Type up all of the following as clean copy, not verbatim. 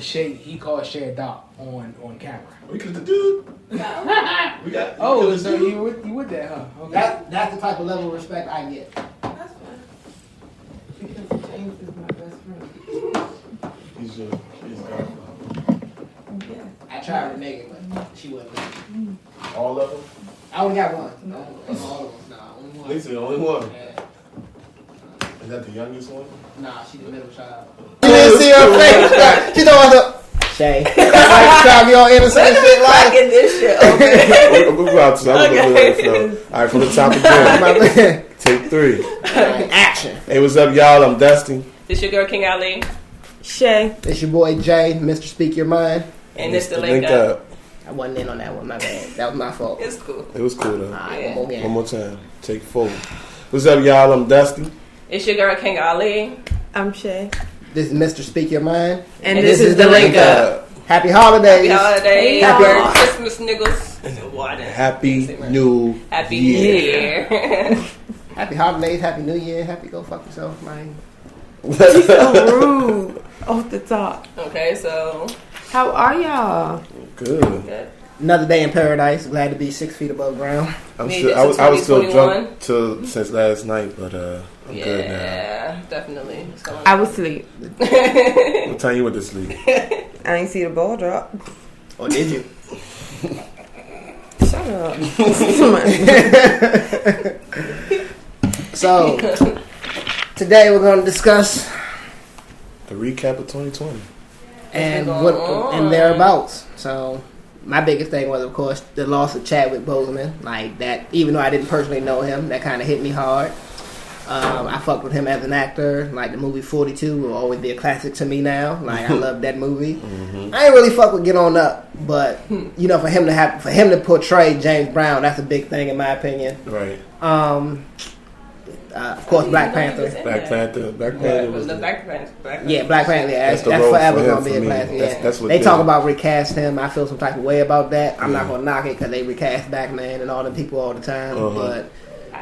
Shay. He called Shay a dog on camera. Because the dude. we got. Oh, so you with that, huh? Okay. That's the type of level of respect I get. That's fine. Because James is my best friend. He's godfather. Yeah. I tried with Megan, but she wasn't listening. All of them? I only got one. No, all of them. Nah, only one. He's the only one. Yeah. Is that the youngest one? Nah, she's the middle child. You didn't see her face. She don't want to. Shay. Like, trying to be on innocent and shit like. Cracking this shit, okay? We're about to. All right, from the top again. Take 3. Action. Hey, what's up, y'all? I'm Dusty. This your girl, King Ali. Shay. It's your boy Jay, Mr. Speak Your Mind. And this the link up. I wasn't in on that one, my bad. That was my fault. It's cool. It was cool, though. Alright, One more time. Take 4. What's up, y'all? I'm Dusty. It's your girl, King Ali. I'm Shay. This is Mr. Speak Your Mind. And this is the link up. Happy holidays. Happy holidays. Happy Merry Christmas, niggas. Happy New Happy Year. New Year. Happy holidays, happy New Year, happy go fuck yourself, man. She's so rude. Off the top. Okay, so. How are y'all? Good. Another day in paradise. Glad to be 6 feet above ground. I was still 2021. drunk since last night, but I'm good now. Yeah, definitely. I was asleep. What time you went to sleep? I ain't see the ball drop. Or did you? Shut up. So, today we're going to discuss The recap of 2020. and thereabouts. So, my biggest thing was, of course, the loss of Chadwick Boseman. Like that, even though I didn't personally know him, that kind of hit me hard. I fucked with him as an actor. Like the movie 42 will always be a classic to me now. Like I love that movie. Mm-hmm. I ain't really fuck with Get On Up, but you know, for him to portray James Brown, that's a big thing in my opinion. Right. Of course, Black Panther. Black Panther was Black Panther. Yeah, Black Panther. Yeah, That's that's the role forever for him, gonna be for a me. classic. Yeah. That's what They did talk it. about recast him. I feel some type of way about that. I'm not Yeah. gonna knock it because they recast Batman and all the people all the time. But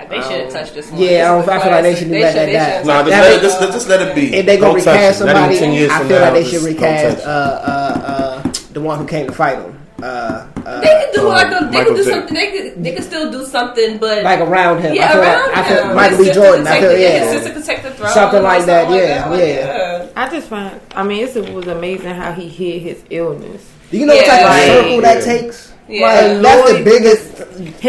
They should have touched this one. yeah, I feel like they should do that. Nah, just let it be. If they gonna Don't touch recast it. Not even somebody, 10 years I from feel now, like they just should don't recast touch the one who came to fight him. They could do they Michael could do J. something. They could still do something, but Like around him. yeah, I feel him. Michael B. Jordan. I feel His sister could take the throne. Something or like that, something yeah. I just find, it was amazing how he hid his illness. Do you know what type of Yeah. circle that takes? Yeah. Like, that's the Lloyd- biggest.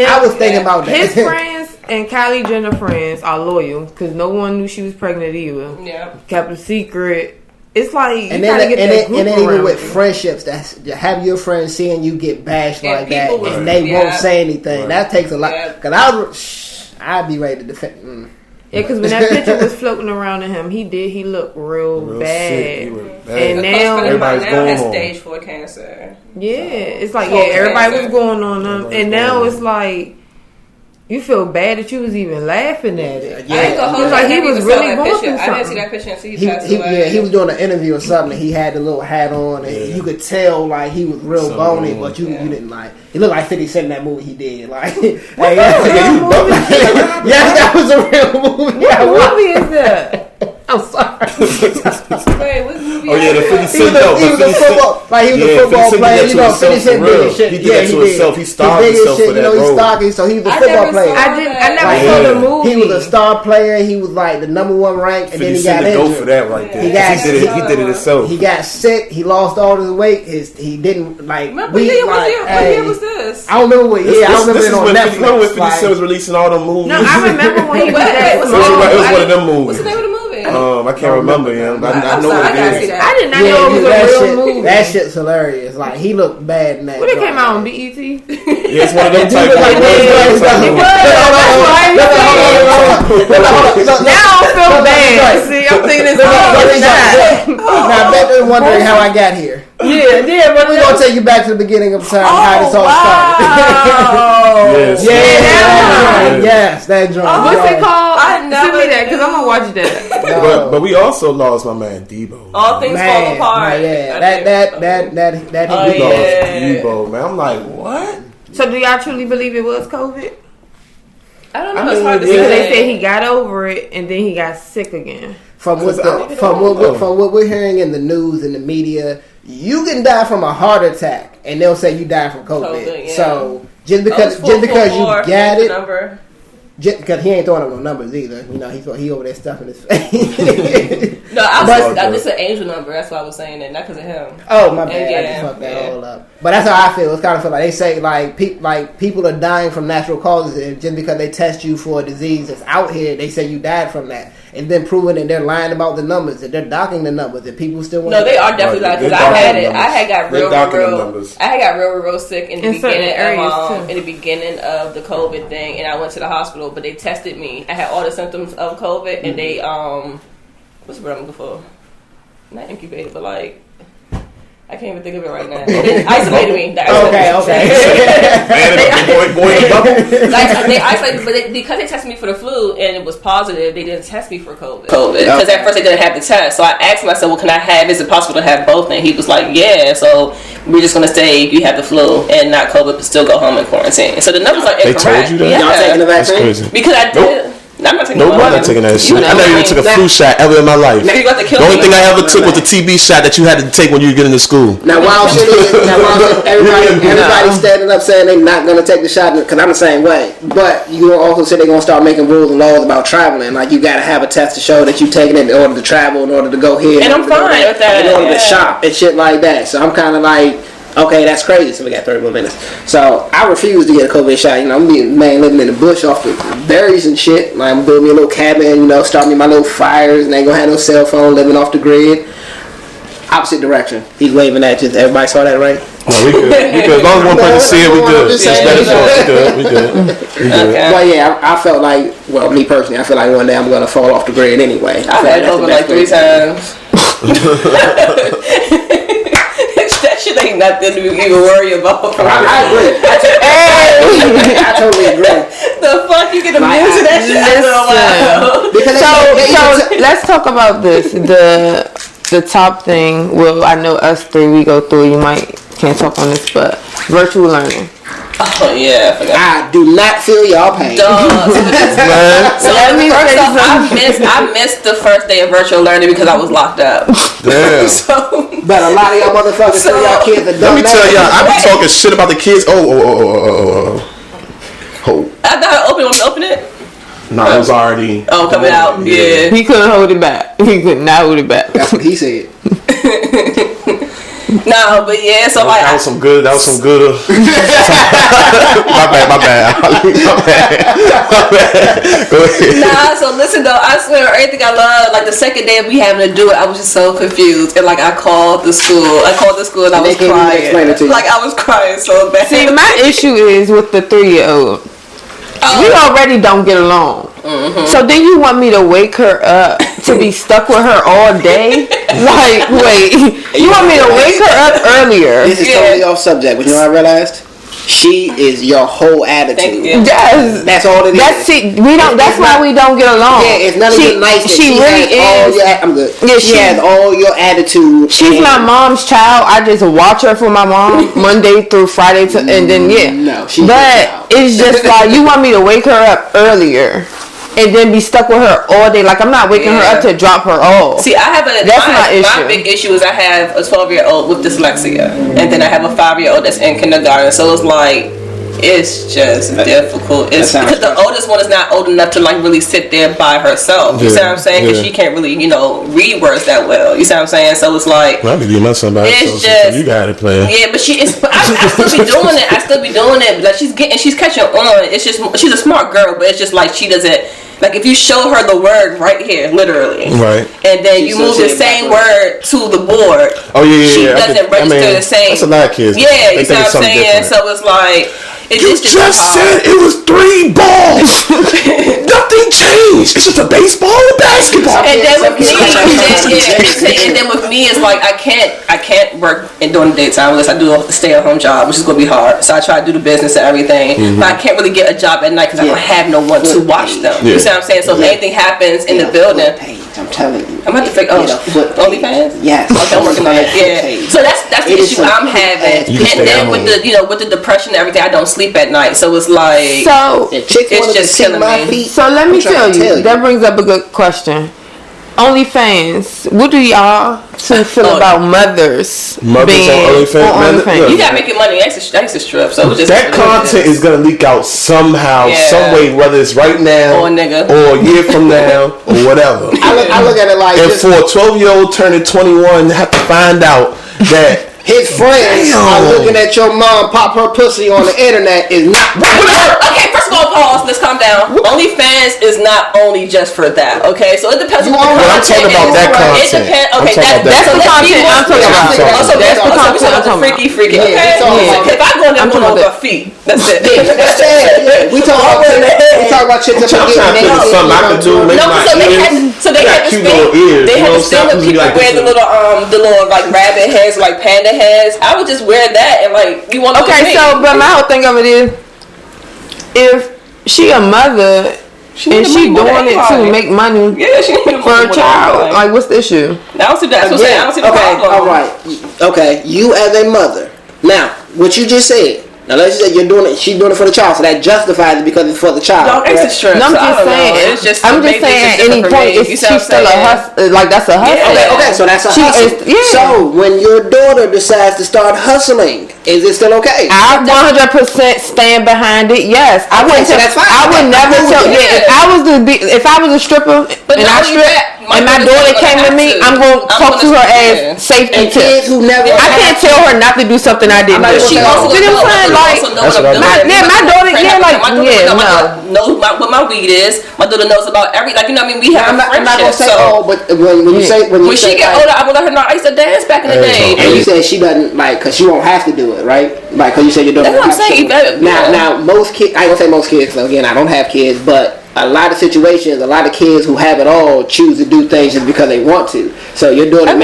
I was thinking about that. His friends and Kylie Jenner friends are loyal because no one knew she was pregnant either. Yeah. Kept a secret. It's like you And gotta then, get and, that then, group and then even around with you. friendships, that's have your friends seeing you get bashed And like that, people and was- they won't yeah. say anything. Right. That takes a lot. Yeah. Cause I'd be ready to defend. Yeah, because when that picture was floating around to him, he looked real Real bad. sick. He was bad. And now, Everybody's now going has on. stage 4 cancer. yeah, it's like Colon everybody cancer. was going on him, Everybody's and now going it's like you feel bad that you was even laughing at it. Yeah. I ain't gonna hold It's you. like I he didn't was even really saw that going picture. through I didn't see something. that picture until he passed away. He was doing an interview or something. He had the little hat on, and you could tell like he was real So bony, good. but you didn't like. He looked like 50 Cent in that movie he did. Like, yes, that was a real movie. What movie is that? I'm sorry. Wait, what movie? Oh yeah, the 50 He was Cent a, though. he was a football, like he was a football 50 Cent player. did You that know, to 50 himself Cent for did real. his shit. He did that to did. himself. He His starved biggest himself shit, for you know, that he's role. stocky, so he was a I football never player. saw I never Yeah. saw the movie. He was a star player. He was like the number one rank, and 50 then he Cent got to go injured. for that right there. He got- He did it himself. He got sick. He lost all his weight. He didn't like. What we, year like, was this? I don't remember what. This I remember is it on when Netflix. 50 like- Cent was releasing all the movies. No, I remember when he was that What's It was small. one of them movies. What's the name of the movie? I can't remember him. I I'm know sorry, what I gotta it see is. that. I did not Yeah, know it was that a real shit, movie. that shit's hilarious. Like he looked bad in that. What it came joint. out on BET? Yeah, it's one of them Dude, type like, of Now I don't feel bad. See, I'm thinking it's all Now, I bet they're wondering how I got here. Yeah, but We're gonna take you back to the beginning of time, how this all started. Yes. Yes, that joint. What's it called? I Send never me that because knew. I'm gonna watch that. But we also lost my man Debo. All things fall apart. Yeah, I think. that Oh, hit We me. lost yeah. Debo, man. I'm like, what? So do y'all truly believe it was COVID? I don't know. I It's mean, hard to yeah. Because they say. said he got over it and then he got sick again. From what we're hearing in the news and the media, you can die from a heart attack, and they'll say you died from COVID. Yeah. So just because you got it, number. because he ain't throwing up no numbers either. You know, he over there stuffing his face. No, I just an angel number. That's why I was saying that, not because of him. Oh my bad, I just fucked that all up. But that's how I feel. It's kind of feel like they say like people are dying from natural causes, and just because they test you for a disease that's out here, they say you died from that. It's been proven that they're lying about the numbers, that they're docking the numbers, that people still want. No, they are definitely lying because I had it. I had got real sick in the beginning of the COVID thing, and I went to the hospital, but they tested me. I had all the symptoms of COVID, and they what's the word I'm looking for? Not incubated, but like. I can't even think of it right now. They isolated me. Okay. They isolated, but because they tested me for the flu and it was positive, they didn't test me for COVID. Because at first they didn't have the test. So I asked him, I said, well, can I have, is it possible to have both? And he was like, yeah. So we're just going to say you have the flu and not COVID, but still go home and quarantine. So the numbers are incorrect. They told you that? Yeah. Y'all taking the vaccine? That's crazy. Because I did. Nope. I'm not taking I'm not taking that shit. I never even took a flu shot ever in my life. Now you got to kill The only me. thing I ever took was the TB shot that you had to take when you get into school. Now, wild shit is, everybody standing up saying they're not going to take the shot, because I'm the same way. But you also say they're going to start making rules and laws about traveling. Like, you got to have a test to show that you've taken it in order to travel, in order to go here. And I'm fine with that. In order to shop and shit like that. So I'm kind of like, okay, that's crazy. So we got 30 more minutes. So I refuse to get a COVID shot. You know, I'm being living in the bush off the berries and shit. Like, I'm building me a little cabin, you know, start me my little fires, and ain't gonna have no cell phone, living off the grid. Opposite direction. He's waving at you. Everybody saw that, right? No, we good. As long as one person see it, we good. We good. Okay. Well, yeah, I felt like, well, me personally, I feel like one day I'm gonna fall off the grid anyway. I've had COVID like 3 times. That shit ain't nothing to even worry about. I agree. I totally agree. The fuck you get immune to that shit after a while? So let's talk about this. The top thing. Well, I know us three we go through. You can't talk on this, but virtual learning. Oh yeah, I forgot. I do not feel y'all pain. So let me first off, I missed the first day of virtual learning because I was locked up. Damn. But a lot of y'all motherfuckers tell y'all kids that Let me tell y'all, I be talking shit about the kids. Oh. I thought I open it. No, it was already. Oh, coming out. Yeah. He couldn't hold it back. He could not hold it back. That's what he said. No, but yeah, so like That was some good. My bad. Go ahead. Nah, so listen though, I swear everything I love, like the second day of me having to do it, I was just so confused. And like I called the school and I was crying. Like I was crying so bad. See, my issue is with the 3-year-old. We already don't get along. Mm-hmm. So then you want me to wake her up to be stuck with her all day? Like, wait, you want me to wake her up earlier? This is totally off subject, but you know what I realized? She is your whole attitude. Yes, that's all it is. That's why we don't get along. Yeah, it's none of your nice. She really is. I'm good. Yeah, she has all your attitude. She's my mom's child. I just watch her for my mom Monday through Friday, and then No, she's but it's just like you want me to wake her up earlier. And then be stuck with her all day. Like, I'm not waking her up to drop her off. See, I have my big issue is I have a 12-year-old with dyslexia. And then I have a 5-year-old that's in kindergarten. So it's like, it's just difficult. It's because the oldest one is not old enough to like really sit there by herself. You see what I'm saying? Because she can't really, read words that well. You see what I'm saying? So it's like, well, I could give my son back. It's just you got it playing. Yeah, but I still be doing it. I still be doing it. Like she's catching on. It's just she's a smart girl, but it's just like she doesn't. Like if you show her the word right here, literally, right, and then you move the same word to the board. Oh yeah, she doesn't register the same. That's a lot of kids. Yeah, you see what I'm saying? So it's like you just said it was 3 balls. Nothing changed. It's just a baseball and basketball. And then with me, it's like I can't work during the daytime unless I do a stay-at-home job, which is gonna be hard. So I try to do the business and everything, but I can't really get a job at night because I don't have no one to watch them. You see what I'm saying? So if anything happens in the building, I'm telling you, I'm about to figure. OnlyFans? Yes. Okay, I'm working on it. Yeah. So that's the issue I'm having. And then with the depression and everything, I don't sleep at night. So it's like it's just killing me. So let me tell you. That brings up a good question. OnlyFans. What do y'all two feel about mothers being on OnlyFans? You gotta make your money. That's a strip. So just that content is gonna leak out somehow, some way, whether it's right now or a year from now or whatever. I look at it like, and for a 12-year-old turning 21, have to find out that his friends are looking at your mom pop her pussy on the internet is not. Okay, first of all, pause. Let's calm down. OnlyFans is not only just for that. Okay, so it depends on what the I'm talking about that content. It depends. Okay, that's the content I'm talking about. Also, that's the content. Freaky. Okay, if I go in there, I'm talking about feet. That's it. That's it. We talk about chicks that are getting naked. Something I can do. So they had this thing. They had this thing where people wear the little like rabbit heads, like panda heads. I would just wear that and like you want to. Okay, so but my whole thing of it is, if she a mother and she doing it to make money for her child, like what's the issue? I don't see that. I don't see the problem. All right. Okay, you as a mother. Now, what you just said. Now let's say you're doing it. She's doing it for the child, so that justifies it because it's for the child. No, it's a stress. No, I'm just saying. At any point, she's still a hustle. Like that's a hustle. Okay, so that's a hustle. So when your daughter decides to start hustling, is it still okay? I 100% stand behind it. Yes, I wouldn't. I would never tell. If I was a stripper and I strip and my daughter came to me, I'm gonna talk to her as safety tips. I can't tell her not to do something I didn't do. She also like my daughter, knows what my weed is. My daughter knows about every, like, you know what I mean. We have I'm not gonna say but when she get older, I will let her know I used to dance back in the day. And you said she doesn't like because she won't have to do it, right? Like because you said your daughter. That's what I'm saying. Now most kids, I ain't gonna say most kids. So again, I don't have kids, but a lot of situations, a lot of kids who have it all choose to do things just because they want to. So your daughter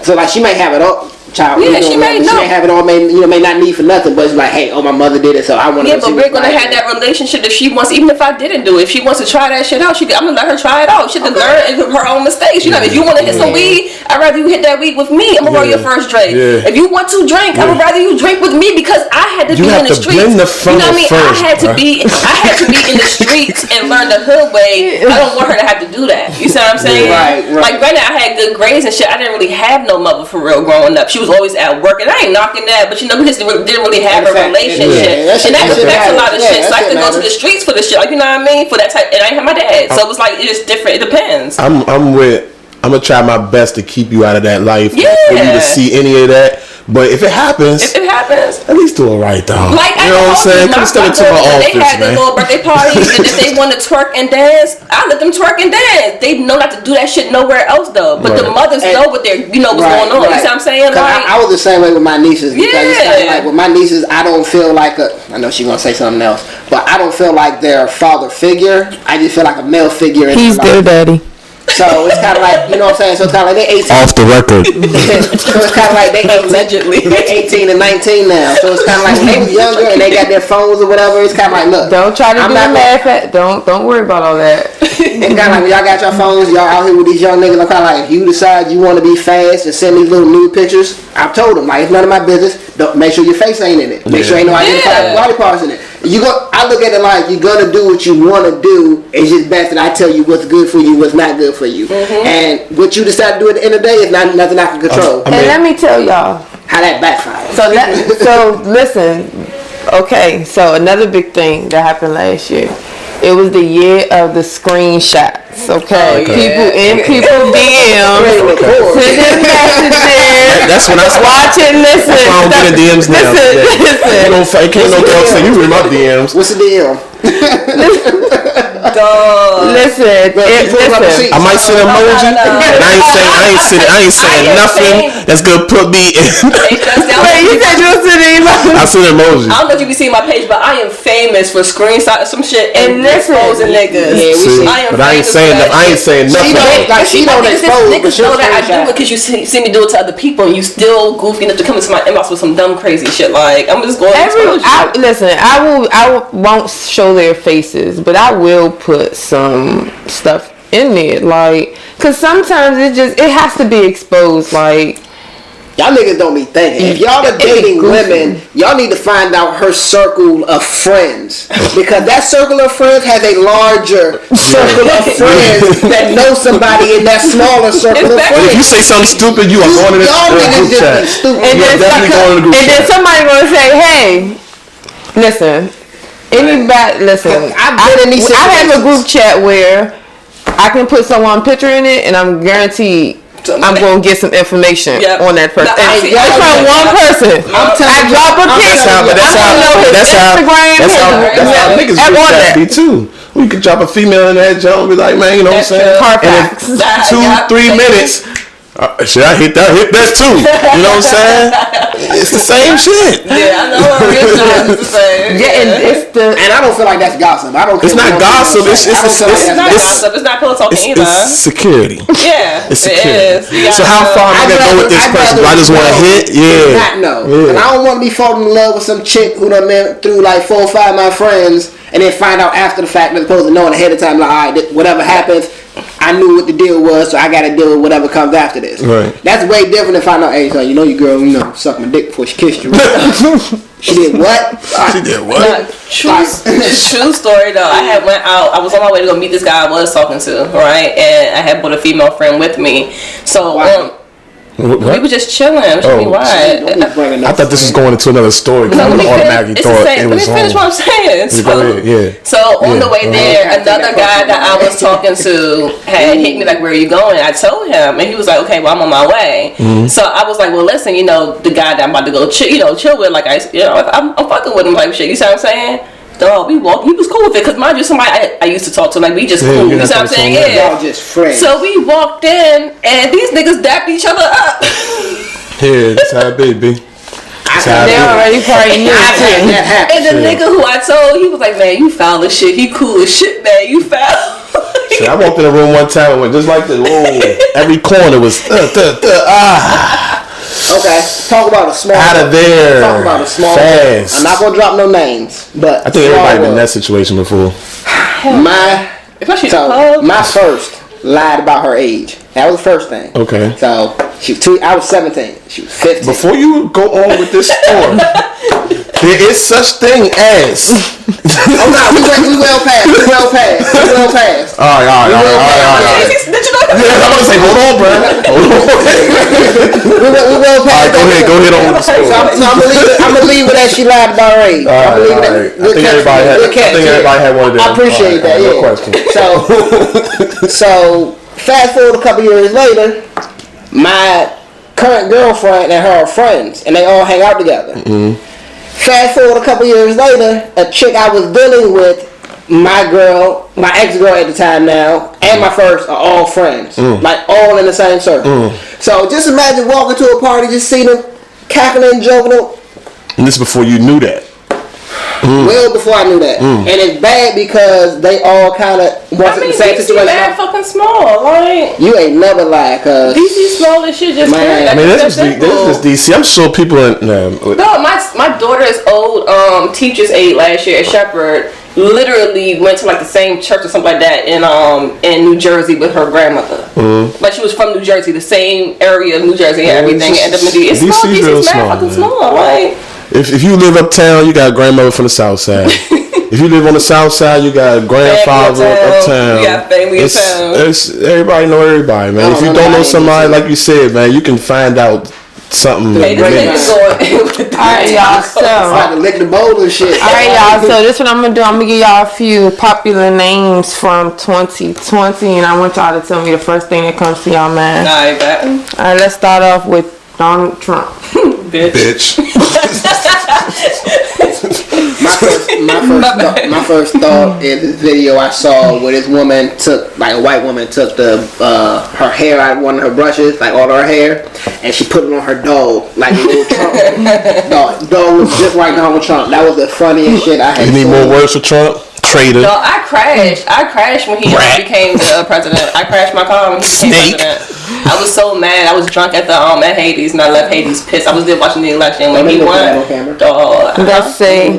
so like she may have it all. Child, she may have it all, may not need for nothing, but it's like, hey, my mother did it, so I want to. Yeah, but we're gonna have that relationship if she wants. Even if I didn't do it, if she wants to try that shit out, I'm gonna let her try it out. She can learn her own mistakes. You know, if you want to hit some weed, I'd rather you hit that weed with me. I'm gonna roll your first drink. Yeah. If you want to drink, I would rather you drink with me because I had to be in the streets. You know what I mean? I had to be in the streets and learn the hood way. I don't want her to have to do that. You see what I'm saying? Right. Like granted, I had good grades and shit. I didn't really have no mother for real growing up. She was always at work. And I ain't knocking that, but you know, we just didn't really have a relationship. And that affects a lot of shit. So I could go to the streets for this shit, like, you know what I mean? For that type, and I ain't have my dad. So it was like, it's different. It depends. I'm gonna try my best to keep you out of that life. Yeah. For you to see any of that. But if it happens, at least do it right though. Like, you know what I'm saying? Come step into my office, they had their little birthday parties, and if they want to twerk and dance, I let them twerk and dance. They know not to do that shit nowhere else though. But the mothers know what they're, what's going on. You see what I'm saying? Like, I was the same way with my nieces. Because it's kind of like with my nieces, I don't feel like I know she's gonna say something else, but I don't feel like they're a father figure. I just feel like a male figure. He's their daddy. So it's kind of like, you know what I'm saying? So it's kind of like they 18. Off the record. So it's kind of like they 18 and 19 now. So it's kind of like when they was younger and they got their phones or whatever. It's kind of like, look. Don't try to laugh at. Don't worry about all that. It's kind of like when y'all got your phones, y'all out here with these young niggas. I'm kind of like, if you decide you want to be fast and send these little nude pictures, I've told them, like, it's none of my business. Don't make sure your face ain't in it. Make sure ain't no identified body parts in it. I look at it like you're gonna do what you want to do. It's just best that I tell you what's good for you, what's not good for you, and what you decide to do at the end of the day is not nothing I can control. And let me tell y'all how that backfired. So listen. Okay, so another big thing that happened last year. It was the year of the screenshots. Okay, people in people DMs sending messages. That's when I watching. Listen, I don't get in DMs now. Listen. Can't no dog say you read my DMs. What's the DM? Listen. I might send an emoji, and I ain't saying nothing that's gonna put me in. Wait, you said you were sending emoji? I send emoji. I don't know if you be seeing my page, but I am famous for screenshots some shit and exposing niggas. But I ain't saying nothing. She don't expose, but she'll know that I do it because you see me do it to other people, and you still goofy enough to come into my inbox with some dumb crazy shit. Like, I'm just going to expose you. Listen, I won't show their faces, but I will put some stuff in there, like, cause sometimes it has to be exposed. Like, Y'all niggas don't be thinking. If y'all are dating women, y'all need to find out her circle of friends. Because that circle of friends has a larger circle of friends that know somebody in that smaller circle of friends. If you say something stupid, you are going to the group chat. And then somebody gonna say, hey, listen, I have a group chat where I can put someone's picture in it and I'm guaranteed I'm going to get some information on that person. It's from one person. I drop a picture. That's how niggas group chat be too. We could drop a female in that joint and be like, man, you know what I'm saying? Carfax. And in 2-3 minutes, shit, I hit that too. You know what I'm saying? It's the same shit. Yeah, I know. It's the same. Yeah, and I don't feel like that's gossip. It's not gossip. It's not gossip. It's not pillow talking either. It's security. Yeah, it's security. It is. So how far am I gonna go with this person? Do I just want to hit? Yeah. Not know. And I don't want to be falling in love with some chick who done been through like 4 or 5 of my friends, and then find out after the fact as opposed to knowing ahead of time. Like, all right, whatever happens, I knew what the deal was, so I got to deal with whatever comes after this. Right. That's way different than finding out, hey, so you know your girl, sucked my dick before she kissed you. She did what? She did what? True story though. I had went out. I was on my way to go meet this guy I was talking to, right? And I had brought a female friend with me. So we were just chilling. Why? I thought this was going into another story because I would automatically thought it was Let me finish what I'm saying. So on the way there, another guy that I was talking to had hit me like, "Where are you going?" I told him, and he was like, "Okay, well, I'm on my way." So I was like, "Well, listen, the guy that I'm about to go chill with, like I'm fucking with him, like shit." You see what I'm saying? Dog, we walked. He was cool with it because mind you, somebody I used to talk to, like we just cool. You know what I'm saying? Yeah, y'all just friends. So we walked in, and these niggas dapped each other up. Yeah, that's how it be, B. They already probably knew it. And the nigga who I told, he was like, "Man, you foul as shit. He cool as shit, man. You foul." Shit, I walked in the room one time and went just like this. Whoa, every corner was Okay, talk about a small out of there. Talk about a small fast. I'm not gonna drop no names, but I think everybody been in that situation before. My first lied about her age. That was the first thing. Okay. So I was 17. She was 15. Before you go on with this story, there is such thing as. Oh no, we well past. All right. Yeah, I'm gonna say, hold on, bro. We well past. All right, go ahead on with the story. So I'm gonna leave with that she lied about her age. All right. I think everybody had one of them. I appreciate that. No Yeah. question. So fast forward a couple years later, my current girlfriend and her are friends, and they all hang out together. Fast forward a couple years later, a chick I was dealing with, my ex-girl at the time now, and my first are all friends. Like all in the same circle. So just imagine walking to a party, just seeing them cackling and joking. And this before you knew that. Well before I knew that. And it's bad because they all kind of want the same situation. Mad fucking small, like you ain't never lied, cause DC small and shit just man. I mean, this is DC. I'm sure people No, my daughter's old teacher's aide last year at Shepherd literally went to like the same church or something like that in New Jersey with her grandmother. Like she was from New Jersey, the same area of New Jersey and everything. And it's small. DC's mad fucking small, like. If you live uptown, you got a grandmother from the south side. If you live on the south side, you got a grandfather uptown. You got family uptown. Everybody know everybody, man. If you don't know somebody, like you said, man, you can find out something. Hey, this all right, y'all. So I lick the bowl and shit. All right, y'all. So this what I'm gonna do. I'm gonna give y'all a few popular names from 2020, and I want y'all to tell me the first thing that comes to y'all mind. I bet. All right, let's start off with Donald Trump. Bitch. My first thought in this video I saw where this woman took, like a white woman took her hair out of one of her brushes, like all her hair, and she put it on her dog, like a little Trump. Dog was just like Donald Trump. That was the funniest shit I had. You need more words for Trump? Traitor. No, I crashed when he became the president. I crashed my car when he became president. I was so mad. I was drunk at Hades, and I left Hades pissed. I was there watching the election when he won. Let's say.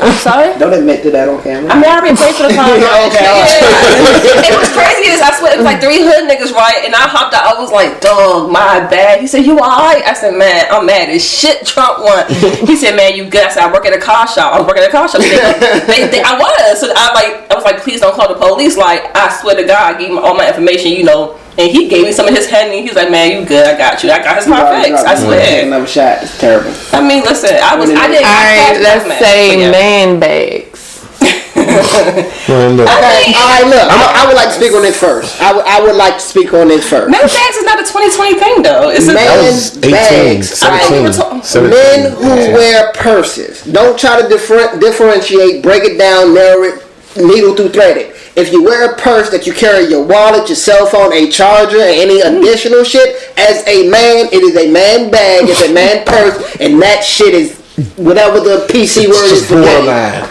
I'm sorry? Don't admit to that on camera. I mean, I already paid for the car. It was crazy. I swear, it was like 3 hood niggas, right? And I hopped out. I was like, dog, my bad. He said, you alright? I said, man, I'm mad as shit. Trump won. He said, man, you good? I said, I work at a car shop. I was working at a car shop. I was. So I was like, please don't call the police. Like, I swear to God, I gave him all my information, you know. And he gave me some of his Henny. He was like, man, you good? I got you. I got his car fixed. I swear. Another shot. It's terrible. I mean, listen, I didn't. Alright, let's say man bags. All right, look. I would like to speak on this first. I would like to speak on this first. Man bags is not a 2020 thing, though. It's a man bags. 17. Men who wear purses. Don't try to differentiate, break it down, narrow it, needle through thread it. If you wear a purse that you carry your wallet, your cell phone, a charger, and any additional shit, as a man, it is a man bag, it's a man purse, and that shit is whatever the PC word is for men.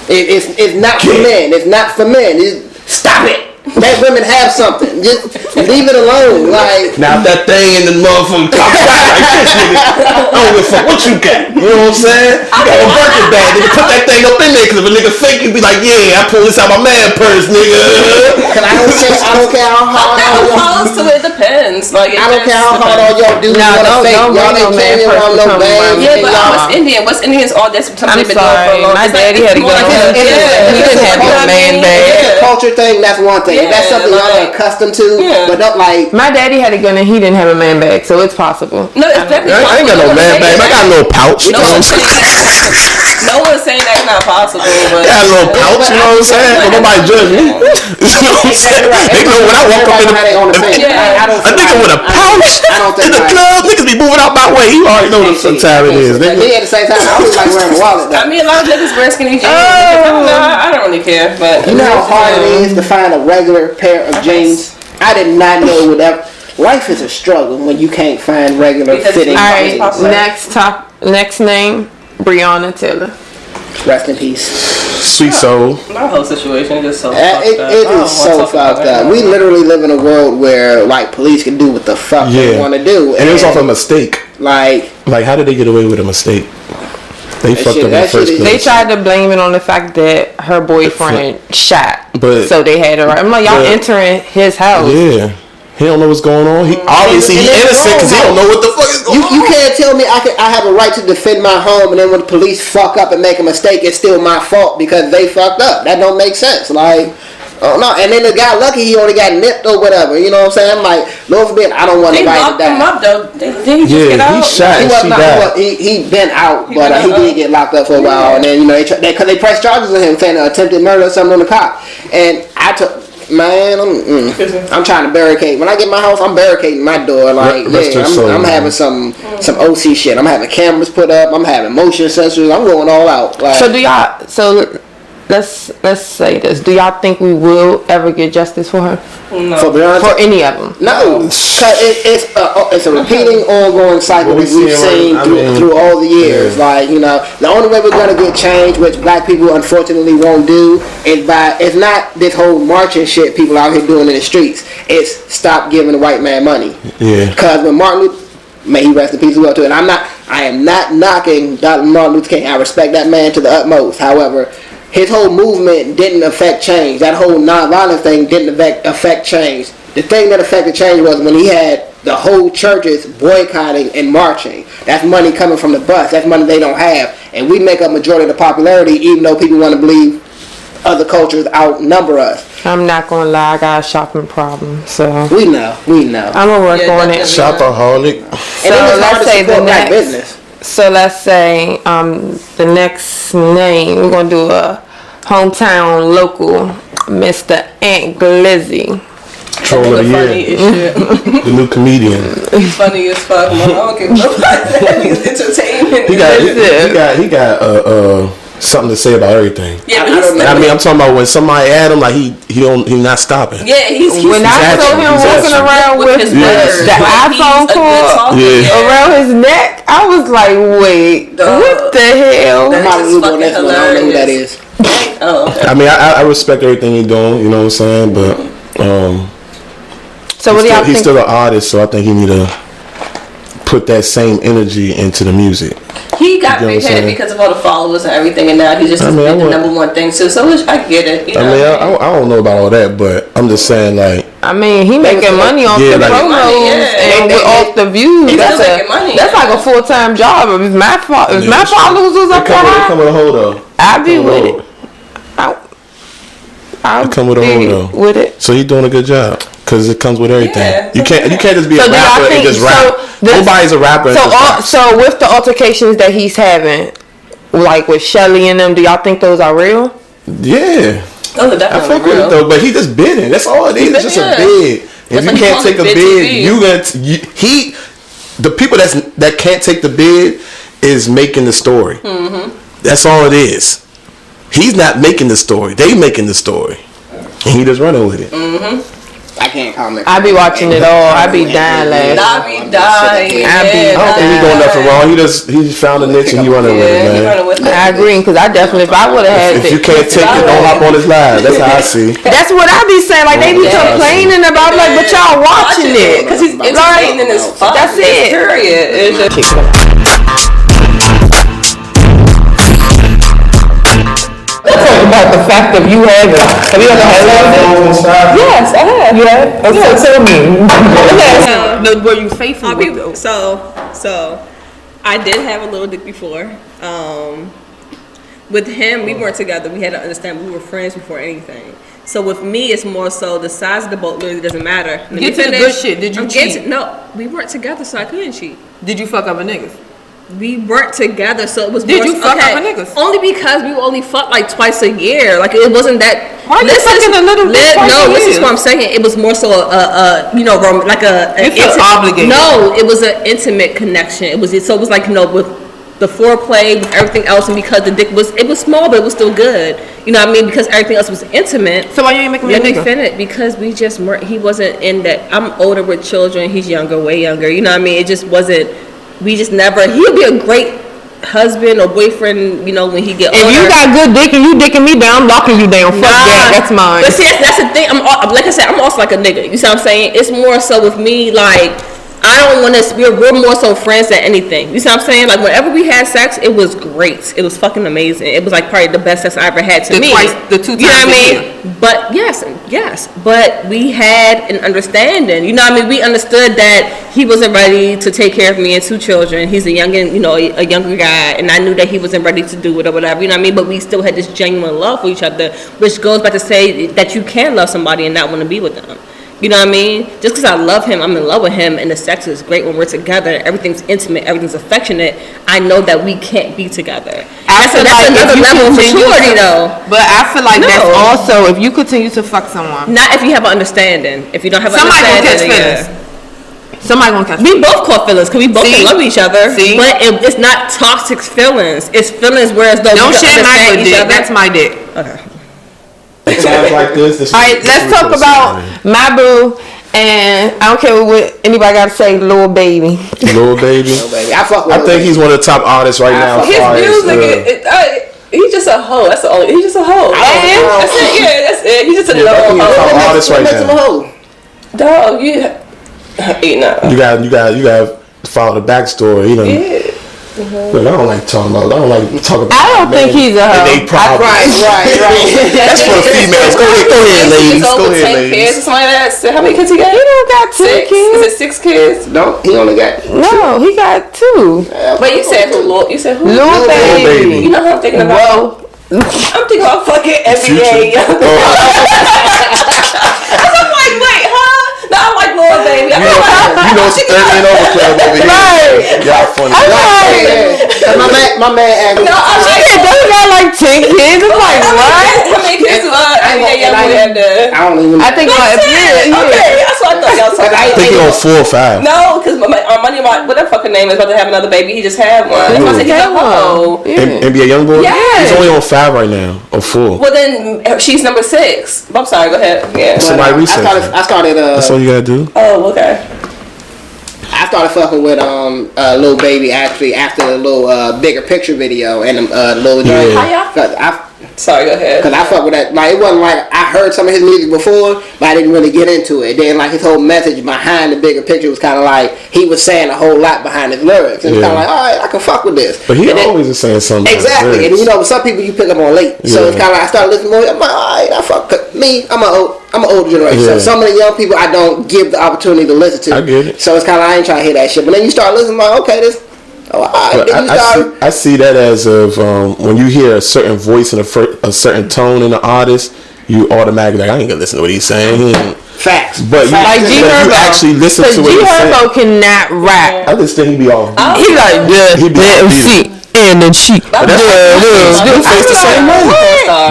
It's not for men. It's not for men. Stop it. Let women have something. Just leave it alone. Like now, if that thing in the motherfucking top like this, nigga, I don't give a fuck what you got. You know what I'm saying? You got a Birkin bag, nigga. Put that thing up in there, because if a nigga fake, you be like, yeah, I pulled this out my man purse, nigga. Cause I don't care how hard. It depends. Like, I don't care how hard all y'all do. No, don't bring no man purse to come around. Yeah, but West Indians, all that's something they've been doing for a long time. My daddy had to go. He didn't have no man bag. It's a culture thing. That's one thing. Yeah, that's something y'all are accustomed to, but don't like. My daddy had a gun and he didn't have a man bag, so it's possible. No, it's definitely possible. I ain't got no man bag. I got a little pouch. No one's saying that's not possible. But I got a little pouch. You know what I'm saying? But nobody judge me. You know what I'm saying? They know when I walk up in a nigga with a pouch in the club, niggas be moving out my way. You already know what time it is. Me at the same time, I always like wearing a wallet. I mean, a lot of niggas wear skinny jeans. I don't really care, but you know how hard it is to find a regular pair of jeans. I did not know whatever. Life is a struggle when you can't find regular fitting. All right, next name, Breonna Taylor. Rest in peace. Sweet soul. My whole situation is just so fucked up. It is so fucked up. We literally live in a world where like police can do what the fuck they want to do, and it was off a mistake. Like how did they get away with a mistake? They fucked up in the first place. They tried to blame it on the fact that her boyfriend shot, so they had her. I'm like, y'all entering his house. Yeah. He don't know what's going on. He obviously he innocent because he don't know what the fuck is going on. You can't tell me I have a right to defend my home, and then when the police fuck up and make a mistake, it's still my fault because they fucked up. That don't make sense. Like, oh no. And then the guy lucky he only got nipped or whatever. You know what I'm saying? I'm like, Lord forbid, I don't want nobody to die. They locked him up though. Did he just get out? He shot and she died. He been out, but he did get locked up for a while. And then they pressed charges on him saying attempted murder or something on the cop. And I took. Man, I'm trying to barricade. When I get my house, I'm barricading my door. Like, I'm having some OC shit. I'm having cameras put up. I'm having motion sensors. I'm going all out. Like, So let's say this. Do y'all think we will ever get justice for her? No. For any of them? No, because it's a repeating, ongoing cycle that we've seen through all the years. Yeah. Like, you know, the only way we're gonna get change, which black people unfortunately won't do, it's not this whole marching shit people out here doing in the streets. It's stop giving the white man money. Yeah. Because when Martin Luther, may he rest in peace as well too, and I am not knocking Dr. Martin Luther King. I respect that man to the utmost. However, his whole movement didn't affect change. That whole nonviolent thing didn't affect change. The thing that affected change was when he had the whole churches boycotting and marching. That's money coming from the bus. That's money they don't have. And we make up majority of the popularity, even though people want to believe other cultures outnumber us. I'm not going to lie, I got a shopping problem. So We know. I'm going to work on it. Shopaholic. So let's say the next business. So let's say the next name, we're going to do a hometown local, Mr. Ant Glizzy. Troll of the year. The new comedian. He's funny as fuck, man. I don't give no fuck. He's entertaining. He got something to say about everything. Yeah, I mean, I'm talking about when somebody at him, like he not stopping. Yeah, he's when I saw him walking around with his the iPhone cord around his neck, I was like, wait, what the hell? I don't know who that is. Oh, okay. I mean, I respect everything he's doing, you know what I'm saying, but so what do y'all think? He's still an artist, so I think he need to put that same energy into the music. He got big headed because of all the followers and everything, and now he's just the number one thing too. So I get it. You know? I don't know about all that, but I'm just saying, like, I mean, he making money off the promos and off the views. That's like a full-time job. If my followers was up there, come with a hold though. I'd be with it. I'll come with a hold though. With it. So he's doing a good job. Because it comes with everything. Yeah. You can't just be a rapper and just rap. Nobody's a rapper. So with the altercations that he's having, like with Shelly and them, do y'all think those are real? Yeah. Those are definitely I fuck with it though, but he just bidding. That's all it is. It's just a bid. If you can't take a bid, the people that can't take the bid is making the story. Mm-hmm. That's all it is. He's not making the story. They making the story, and he just running with it. Mm-hmm. I can't comment. I be watching it all. I be dying laughing. I be dying. I don't think he's doing nothing wrong. He just found a niche and he running with it, man. I agree, because I definitely, if I would have had if you can't take it, don't hop on his live. That's how I see. That's what I be saying. Like, they be complaining about, like, but y'all watching it. Because he's entertaining as fuck. That's it. Period. Talk about the fact of you having. Have you ever had one? Yes, I have. You have? Okay, tell me. No, were you faithful with those? So, I did have a little dick before. With him, we weren't together. We had to understand we were friends before anything. So with me, it's more so the size of the boat literally doesn't matter. Get to the good shit. Did you cheat? No, we weren't together, so I couldn't cheat. Did you fuck up a nigga? We weren't together, so it was. Did you fuck up a niggas? Only because we only fucked like twice a year. Like it wasn't that. Why you fucking a little bit? No, this is what I'm saying. It was more so like a. You feel obligated. No, it was an intimate connection. It was like with the foreplay, with everything else, and because the dick was small, but it was still good. You know what I mean? Because everything else was intimate. So why you ain't making me a nigga? Finish because we just weren't. He wasn't in that. I'm older with children. He's younger, way younger. You know what I mean? It just wasn't. We just never. He'll be a great husband or boyfriend. You know when he get older. If you got good dick and you dicking me down, I'm locking you down. Fuck that. That's mine. But see, that's the thing. Like I said, I'm also like a nigga. You see what I'm saying? It's more so with me like. I don't want to. We're more so friends than anything. You see what I'm saying? Like whenever we had sex, it was great. It was fucking amazing. It was like probably the best sex I ever had to me. The 2 times. You know what I mean? But yes. But we had an understanding. You know what I mean? We understood that he wasn't ready to take care of me and 2 children. He's a younger guy, and I knew that he wasn't ready to do it or whatever. You know what I mean? But we still had this genuine love for each other, which goes back to say that you can love somebody and not want to be with them. You know what I mean? Just because I love him, I'm in love with him, and the sex is great when we're together. Everything's intimate, everything's affectionate. I know that we can't be together. That's another level of maturity, though. But I feel like that's also if you continue to fuck someone. Not if you have an understanding. If you don't have an understanding. Somebody gonna catch feelings. Somebody gonna catch feelings. We both caught feelings because we both love each other. See? But it's not toxic feelings. It's feelings whereas though don't share my dick. That's my dick. Okay. Sounds like this. All right, let's talk about my boo, and I don't care what anybody got to say. Lil Baby. Lil Baby. I think he's one of the top artists right now. His music, he's just a hoe. That's the only. He's just a hoe. That's it. Yeah, that's it. He's just a top artist right now. Dog, you got to follow the backstory. You know. Yeah. Look, I don't like talking about. I don't think he's a hoe. Right. That's for the females. Go ahead, ladies. Go ahead, ladies. Kids or something like that. How many kids he got? He don't got 2 kids. Is it 6 kids? No, he only got 2. No, he got 2. But you said who? You said who? Lil Baby. You know who I'm thinking about? I'm thinking about fucking NBA. I'm like, wait, huh? No, I'm like Lil Baby. You know it's a 30 and over club over here. Right. Y'all funny. My man asked me. No, I'm like, they got like 10 kids. I'm like, what? How many kids do young boy have done? I don't even know. I think like, Okay, that's what I thought y'all talking about. I think he's on 4 or 5. No, because whatever fucking name is about to have another baby. He just had one. That's why I said he's a hoe. NBA Youngboy? Yes. He's only on 5 right now, or 4. Well, then she's number 6. I'm sorry, go ahead. Yeah. Somebody research. I started. That's all you gotta do. Oh, okay. I started fucking with Lil Baby actually after the little bigger picture video and Lil Joint. How y'all? Sorry, go ahead. Because I fuck with that. Like, it wasn't like I heard some of his music before, but I didn't really get into it. Then, like, his whole message behind the bigger picture was kind of like he was saying a whole lot behind his lyrics. And it's kind of like, all right, I can fuck with this. But he always is saying something. Exactly. And, you know, some people you pick up on late. So it's kind of like I started listening more. I'm like, all right, I fuck. Me, I'm an older generation. So some of the young people I don't give the opportunity to listen to. I get it. So it's kind of, I ain't trying to hear that shit. But then you start listening, like, okay, this. Oh, I see that as of when you hear a certain voice and a certain tone in the artist, you automatically like, I ain't gonna listen to what he's saying. Facts. But you, like G Herbo, you actually listen to what G he's saying. Herbo cannot rap. I just think he be off. He like the and then she. Blueface the same way.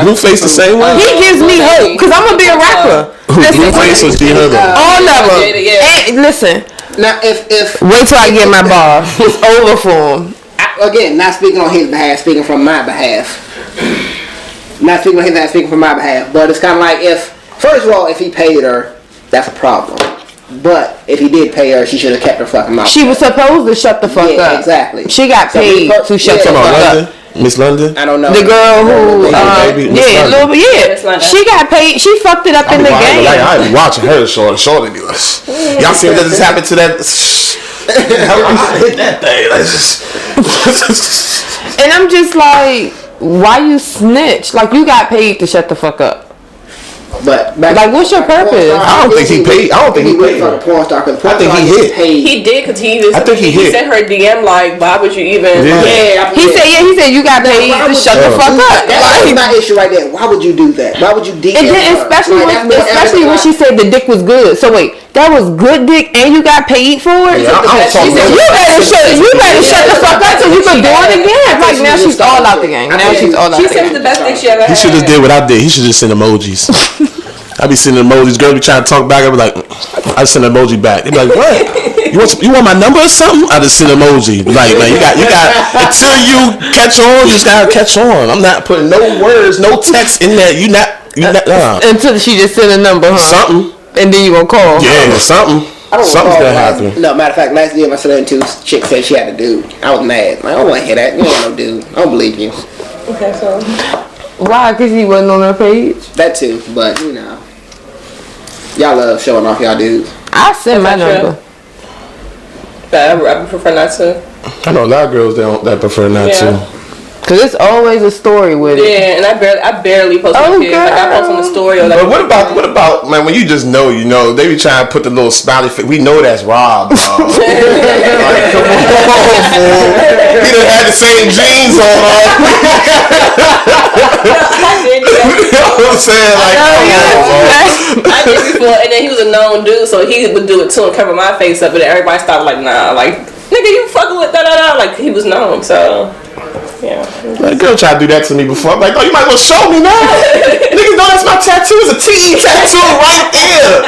Blueface the same way. He gives me hope because I'm gonna be a rapper. Blueface or G Herbo? All of them. Hey, listen. Now, if Wait till I get my bar. It's over for him. Again, not speaking on his behalf, speaking from my behalf. Not speaking on his behalf, speaking from my behalf. But it's kind of like first of all, if he paid her, that's a problem. But if he did pay her, she should have kept her fucking mouth. She was supposed to shut the fuck up. Exactly. She got paid to shut the fuck up. Miss London? I don't know. The girl who, she got paid. She fucked it up in the game. Like, I be watching her shorty be like, y'all see what just happened to that? I hit that thing. And I'm just like, why you snitch? Like, you got paid to shut the fuck up. But like, what's your purpose? I don't think he paid. I don't think he paid. For the porn star, I think he hit. He did because he sent her a DM like, why would you even? Yeah. He said you got paid to shut the fuck up. That's my issue right there. Why would you do that? Why would you DM And then especially when she said the dick was good. So wait, that was good dick and you got paid for it? She said you better shut the fuck up so you can do it again. Like, now she's all out the game. Now she's all out the game. She said the best thing she ever had. He should have did what I did. He should just send emojis. I be sending emojis. Girls be trying to talk back. I be like, I send an emoji back. They be like, what? You want my number or something? I just send an emoji. Like, man, you got. Until you catch on, you just gotta catch on. I'm not putting no words, no text in there. You not. Until she just sent a number, huh? Something. And then you gonna call. Yeah, something. Something's gonna happen. No, matter of fact, last DM I sent her to, chick said she had a dude. I was mad. Like, I don't want to hear that. You ain't no dude. I don't believe you. Okay, so. Why? Because he wasn't on her page? That too, but you know. Y'all love showing off y'all dudes. I send my number. I prefer not to. I know a lot of girls that prefer not to. Cause it's always a story with it. Yeah, and I barely post my kids. Like, I post on the story. Or like, but what about man? When you just know, you know, they be trying to put the little smiley face. We know that's Rob, dog. Like, come on, fool. He done had the same jeans on. You know what I'm saying? Like, I did before, and then he was a known dude, so he would do it too and cover my face up, but everybody stopped like, nah, like, nigga, you fucking with da-da-da, like, he was known, so, yeah. That girl tried to do that to me before. I'm like, oh, you might as well show me now. Niggas know that's my tattoo. It's a TE tattoo right there.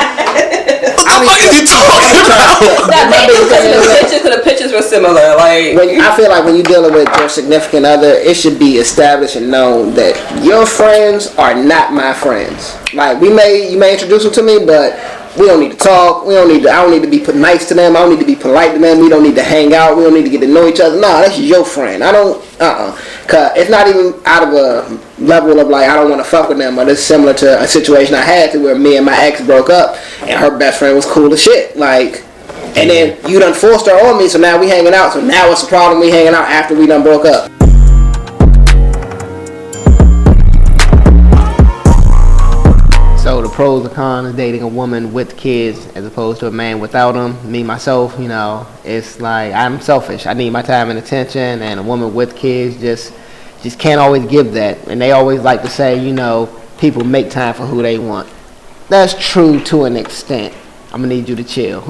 What the fuck is he talking about? That made because the pictures were similar, like. I feel like when you're dealing with your significant other, it should be established and known that your friends are not my friends. Like, you may introduce them to me, but we don't need to talk. I don't need to be nice to them. I don't need to be polite to them. We don't need to hang out. We don't need to get to know each other. Nah, that's your friend. I don't. Cause it's not even out of a level of like I don't want to fuck with them. But it's similar to a situation I had to where me and my ex broke up, and her best friend was cool as shit. Like, and then you done forced her on me, so now we hanging out. So now what's the problem? We hanging out after we done broke up. So the pros and cons of dating a woman with kids as opposed to a man without them. Me, myself, you know, it's like I'm selfish. I need my time and attention, and a woman with kids just can't always give that. And they always like to say, you know, people make time for who they want. That's true to an extent. I'm gonna need you to chill.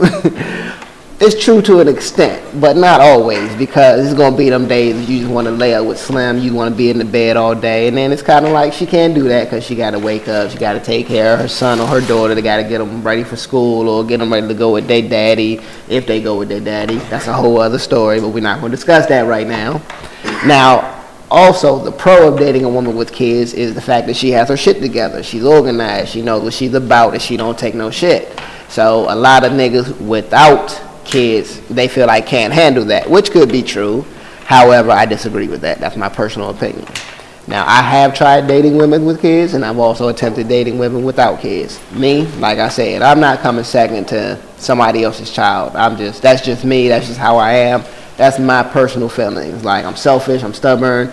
It's true to an extent, but not always, because it's going to be them days you just want to lay up with Slim, you want to be in the bed all day, and then it's kind of like she can't do that because she got to wake up, she got to take care of her son or her daughter, they got to get them ready for school or get them ready to go with their daddy, if they go with their daddy. That's a whole other story, but we're not going to discuss that right now. Now, also, the pro of dating a woman with kids is the fact that she has her shit together. She's organized, she knows what she's about, and she don't take no shit. So a lot of niggas without kids, they feel like can't handle that, which could be true. However, I disagree with that. That's my personal opinion. Now, I have tried dating women with kids, and I've also attempted dating women without kids. Me, like I said, I'm not coming second to somebody else's child. That's just me. That's just how I am. That's my personal feelings. Like, I'm selfish. I'm stubborn.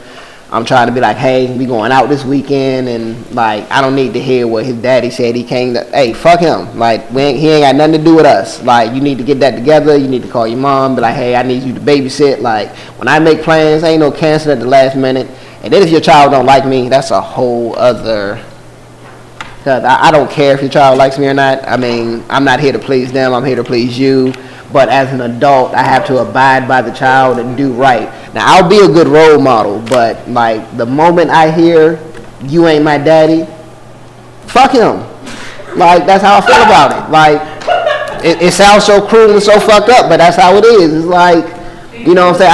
I'm trying to be like, hey, we going out this weekend, and like, I don't need to hear what his daddy said. He came to, hey, fuck him. Like, he ain't got nothing to do with us. Like, you need to get that together. You need to call your mom, be like, hey, I need you to babysit. Like, when I make plans, ain't no cancel at the last minute. And then if your child don't like me, that's a whole other. Cause I don't care if your child likes me or not. I mean, I'm not here to please them. I'm here to please you. But as an adult, I have to abide by the child and do right. Now, I'll be a good role model, but like the moment I hear you ain't my daddy, fuck him. Like, that's how I feel about it. Like, it sounds so cruel and so fucked up, but that's how it is. It's like, you know what I'm saying?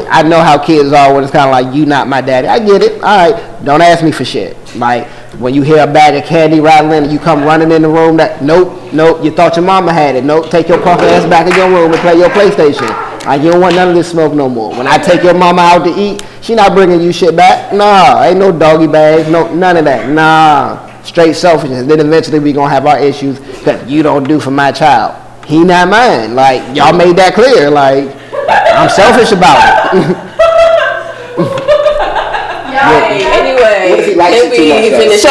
I know how kids are when it's kind of like, you not my daddy. I get it. All right, don't ask me for shit. Like, when you hear a bag of candy rattling and you come running in the room, nope, you thought your mama had it. Nope, take your punk ass back in your room and play your PlayStation. Like, you don't want none of this smoke no more. When I take your mama out to eat, she not bringing you shit back. Nah, ain't no doggy bags, no, none of that. Nah, straight selfishness. Then eventually we gonna have our issues because you don't do for my child. He not mine. Like, y'all made that clear. Like, I'm selfish about it. Anyway, can we finish?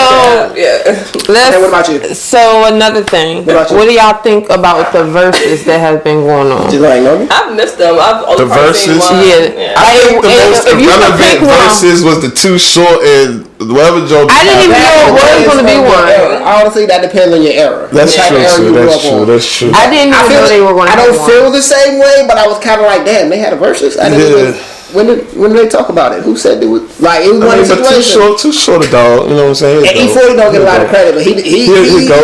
What about you? So another thing, what do y'all think about the verses that have been going on? I've missed them. The verses, yeah. I think the most irrelevant verses was the Too Short and whatever Joe. I didn't even know it was going to be one. Honestly, that depends on your era. That's true. That's true. I didn't even know they were going to. I don't feel the same way, but I was kind of like, damn, they had a verses. I didn't even. When did they talk about it? Who said they was like it was one situation? Too short a dog. You know what I'm saying? And E40 don't get a lot of credit, but he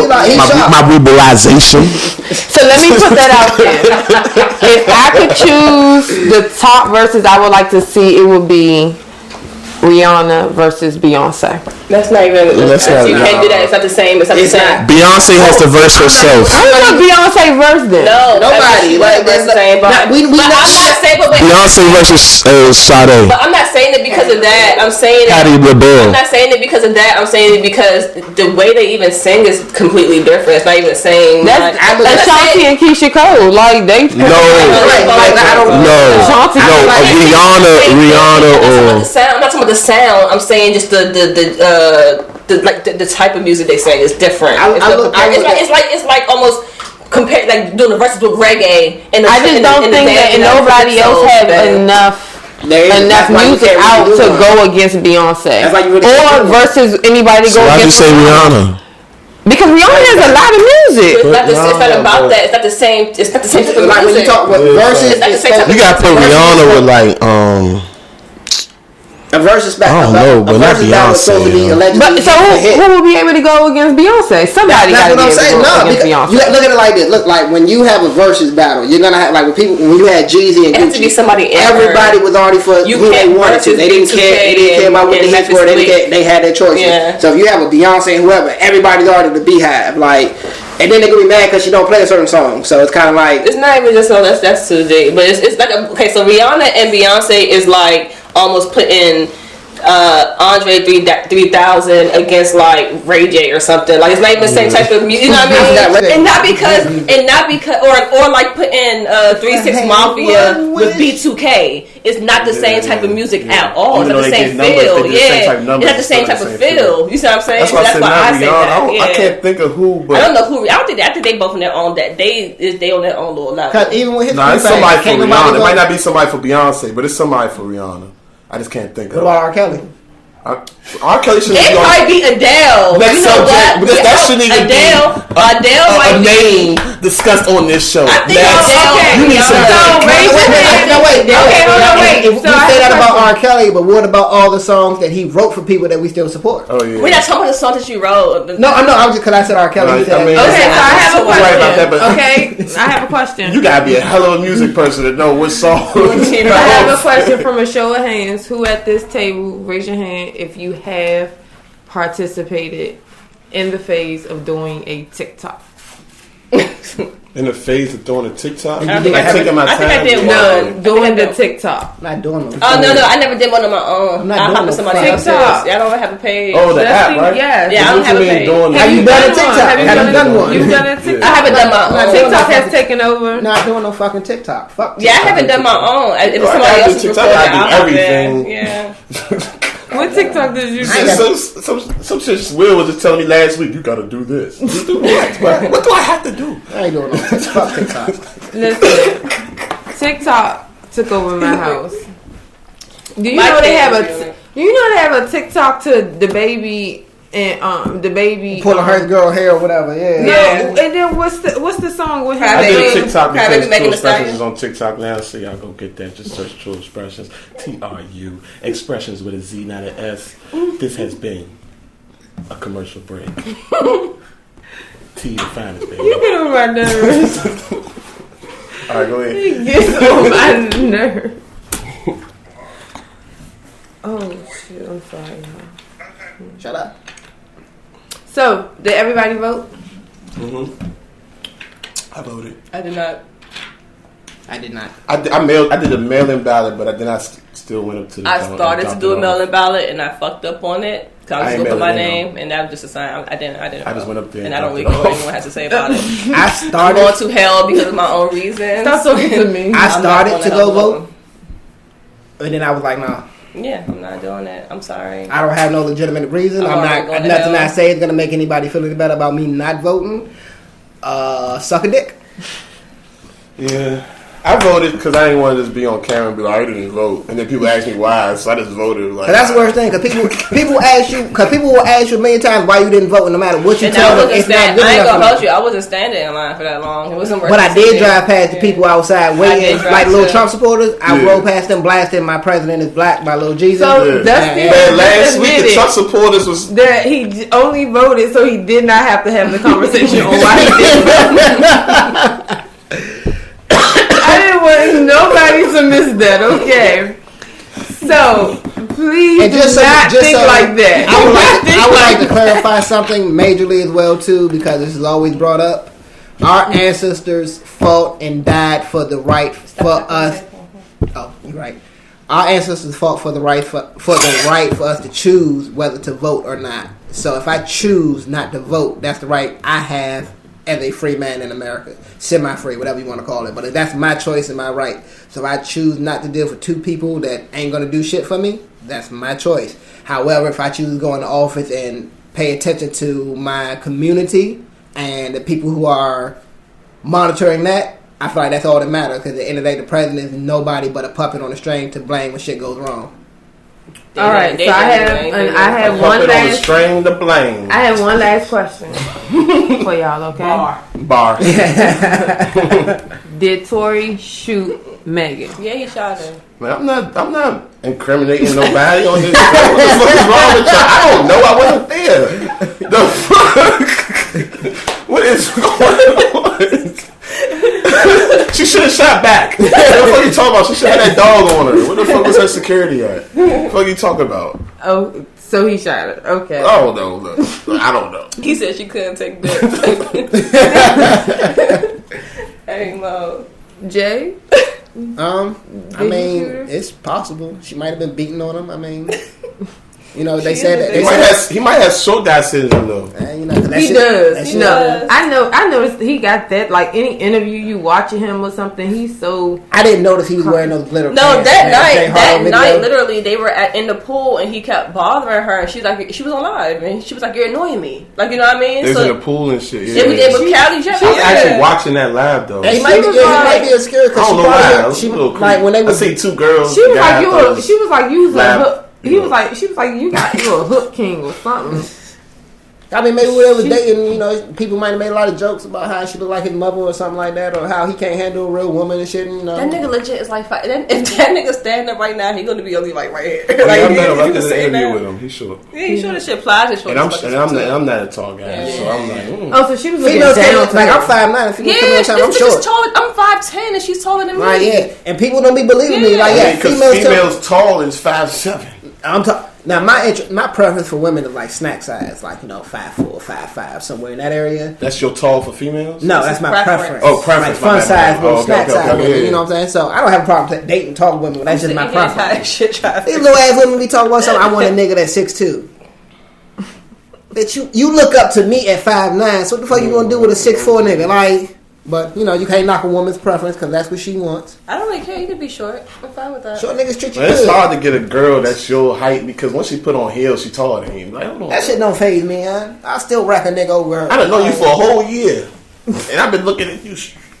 my rubberization. So let me put that out there. If I could choose the top verses I would like to see, it would be Rihanna versus Beyonce. That's not even. You can't do that. It's not the same. It's not the same. Beyonce has to verse herself. I'm not Beyonce verse then. No, nobody. Like that's the same. But I'm not saying. Beyonce versus Sade. But I'm not saying it because of that. I'm saying it. I'm not saying it because of that. I'm saying it because the way they even sing is completely different. It's not even the same. That's Ashanti and Keisha Cole. Like they. No. Rihanna or. I'm not talking about the sound. I'm saying just the type of music they sing is different. It's like almost compared like doing the verses with reggae. I just don't think that nobody else have enough music out to go against Beyonce or versus anybody go against. Why'd you say Rihanna? Because Rihanna has a lot of music. It's not about that. It's not the same. It's not the same type of music. When you talk about verses, you gotta put Rihanna with like a versus back. I don't know, but not Beyonce. But so who will be able to go against Beyonce? Somebody got to be able to go against Beyonce. You look at it like this. Look, like when you have a versus battle, you're gonna have like when you had Jeezy and Gucci, it has to be somebody. Everybody was already for who they wanted to. They didn't care. They didn't care about what they hit for. They had their choices. Yeah. So if you have a Beyonce and whoever, everybody's already the Beehive. Like. And then they gonna be mad because she don't play a certain song. So it's kind of like it's not even just that's today, but it's like okay. So Rihanna and Beyonce is like almost putting Andre 3000 against like Ray J or something. Like it's not even the same type of music. You know what I mean? and not because or like putting 3 6 Mafia with B2K. It's not the same type of music at all. It's not the same feel. Yeah, it's not the same type of feel. You see what I'm saying? That's why I say that. I can't think of who, but I don't know who. I think they both on their own. That they on their own little level. Because even with his it's somebody for Rihanna. It might not be somebody for Beyonce, but it's somebody for Rihanna. I just can't think of it. What about R. Kelly? R. Kelly should be might be Adele. Next subject, because that shouldn't even Adele a name discussed on this show. I think Adele. You need some wait. We say that about R. Kelly, but what about all the songs that he wrote for people that we still support? Oh yeah. We're not talking about the songs that you wrote. No, I know. I was just because I said R. Kelly. So I have a question. I have a question. You gotta be a hell of a music person to know what song. I have a question from a show of hands. Who at this table, raise your hand if you have participated in the phase of doing a TikTok. in the phase of doing a TikTok. I think I did one. No, doing the TikTok. Not doing them. Oh no, I never did one on my own. I'm not I doing hop no to somebody else's. TikTok. I don't have a page. Oh, the app, right? Yes. Yeah, I don't have a page. Have you done a TikTok? Have you done one? You've done a TikTok. I haven't done my own. TikTok has taken over. Not doing no fucking TikTok. Fuck. Yeah, I haven't done my own. If it's somebody else's TikTok, recording, I do I'll hop everything. in. Yeah. What TikTok did you do? Some shit Will was just telling me last week, you gotta do this. You do what? What do I have to do? I ain't doing no fuck TikTok. Listen, TikTok took over my house. Do you My know they have kids a? Do you know they have a TikTok to the baby and the baby Pulling her girl hair or whatever. Yeah. No, Yeah. and then what's the song with him? I did a Baby. TikTok Cry because Baby making True a Expressions stallion. is on TikTok now, so y'all go get that. Just search True Expressions. TRU Expressions with a Z, not an S. This has been a commercial break. T the finest, baby. You get on my nerves. All right, go ahead. You get on my nerves. Oh shit! I'm sorry. Shut up. So, did everybody vote? I voted. I did not. I did not. I did a mail-in ballot, but then I still went up to the. I started to do a mail-in ballot and I fucked up on it. Cause I was I looking ain't at my mailing name and that was just a sign. I didn't. I just went up there and and I don't really dropped know it what off. anyone has to say about it. I I'm started. going to hell because of my own reasons. Stop talking to me. I started I'm not to gonna go help vote, and then I was like, nah. Yeah, I'm not doing it. I'm sorry. I don't have no legitimate reason. I'm I'm already not. going to Nothing hell. I say is gonna make anybody feel any better about me not voting. Suck a dick. Yeah. I voted because I didn't want to just be on camera and be like, I didn't vote. And then people ask me why, so I just voted. Like, Cause that's the worst thing. Cause people ask you. Cause people will ask you a million times why you didn't vote, and no matter what you And tell I them, wasn't it's not good I ain't enough. gonna for hold them. you. I wasn't standing in line for that long. It wasn't worth But it I to did me. drive past the Yeah. people outside I waiting, did drive like little too. Trump supporters. I Yeah. rolled past them blasting "My President is Black" by Lil Jesus. So Yeah. Dusty Man, last week the admitted Trump supporters was. that he only voted so he did not have to have the conversation on why he didn't vote. I didn't want nobody to miss that. Okay, so please And do not think like that. I would like to clarify something majorly as well too, because this is always brought up. Our ancestors fought and died for the right for us. Oh, you're right. Our ancestors fought for the right for us to choose whether to vote or not. So if I choose not to vote, that's the right I have as a free man in America. Semi-free, whatever you want to call it. But that's my choice and my right. So if I choose not to deal with two people that ain't going to do shit for me, that's my choice. However, if I choose to go into office and pay attention to my community and the people who are monitoring that, I feel like that's all that matters. Because at the end of the day, the president is nobody but a puppet on a string to blame when shit goes wrong. All right, so I have one Puppet on the last. string to blame. I have one last question for y'all. Okay, Bar. did Tory shoot Megan? Yeah, he shot her. Man, I'm not incriminating nobody on this. What the fuck is wrong with y'all? I don't know. I wasn't there. The fuck? What is going on? She should have shot back. What the fuck you talking about? She should have had that dog on her. What the fuck was her security at? What the fuck you talking about? Oh, so he shot her. Okay. I don't know. Look, I don't know. He said she couldn't take dick. Hey, Mo. Jay? I Did mean, you shoot her? it's possible. She might have been beating on him. I mean, you know, they She said is that. a They He might have short guy syndrome though. you know, 'cause that He shit- does. that He shit- does. I noticed he got that. Like any interview you watching him or something, he's so. I didn't notice he was wearing those glitter No, pants. that Jay night, Harlow video. literally, they were in the pool and he kept bothering her. And she was on live, and she was like, "You're annoying me." Like, you know what I mean? They was So in the pool and shit. it was Callie Jenner. I was actually watching that live though. And he I might be, was he like- might be obscure don't because know why. I was she a little like when they I was see two girls. She was the like guy you. thought She was like you was a Lab- hook. He yeah. was like she was like you a hook king or something. I mean, maybe when they was dating, you know, people might have made a lot of jokes about how she looked like his mother or something like that, or how he can't handle a real woman and shit. You know, That nigga legit is like, if that nigga standing up right now, he gonna be only like right here. Oh, Like, yeah, he I did an sitting interview there. with him. He's short. Yeah, he short as shit. Plies is short. And as fuck. I'm not a tall guy, so I'm like, Oh, so she was looking females down can't to like her. I'm 5'9", and females Yeah, come in this time I'm bitch short. is taller. I'm 5'10" and she's taller than me. Right, yeah, and people don't be believing me. Like, yeah, because females. females tall is 5'7". Now my preference for women is like snack size, like 5'4", 5'5", somewhere in that area. That's your tall for females? No, that's my preference. Oh, preference. Like fun size, little snack size women. Yeah. You know what I'm saying? So I don't have a problem dating tall women. That's just my preference. Shit, These little ass women be talking about something. I want a nigga that's 6'2". Bitch, you look up to me at 5'9". So what the fuck you gonna do with a 6'4" nigga? Like. But, you can't knock a woman's preference because that's what she wants. I don't really care. You could be short. I'm fine with that. Short niggas treat you good. It's good. hard to get a girl that's your height because once she put on heels, she taller than you. Like, hold on. That shit don't faze me, man. I still rack a nigga over. I done know you for a whole year. And I've been looking at you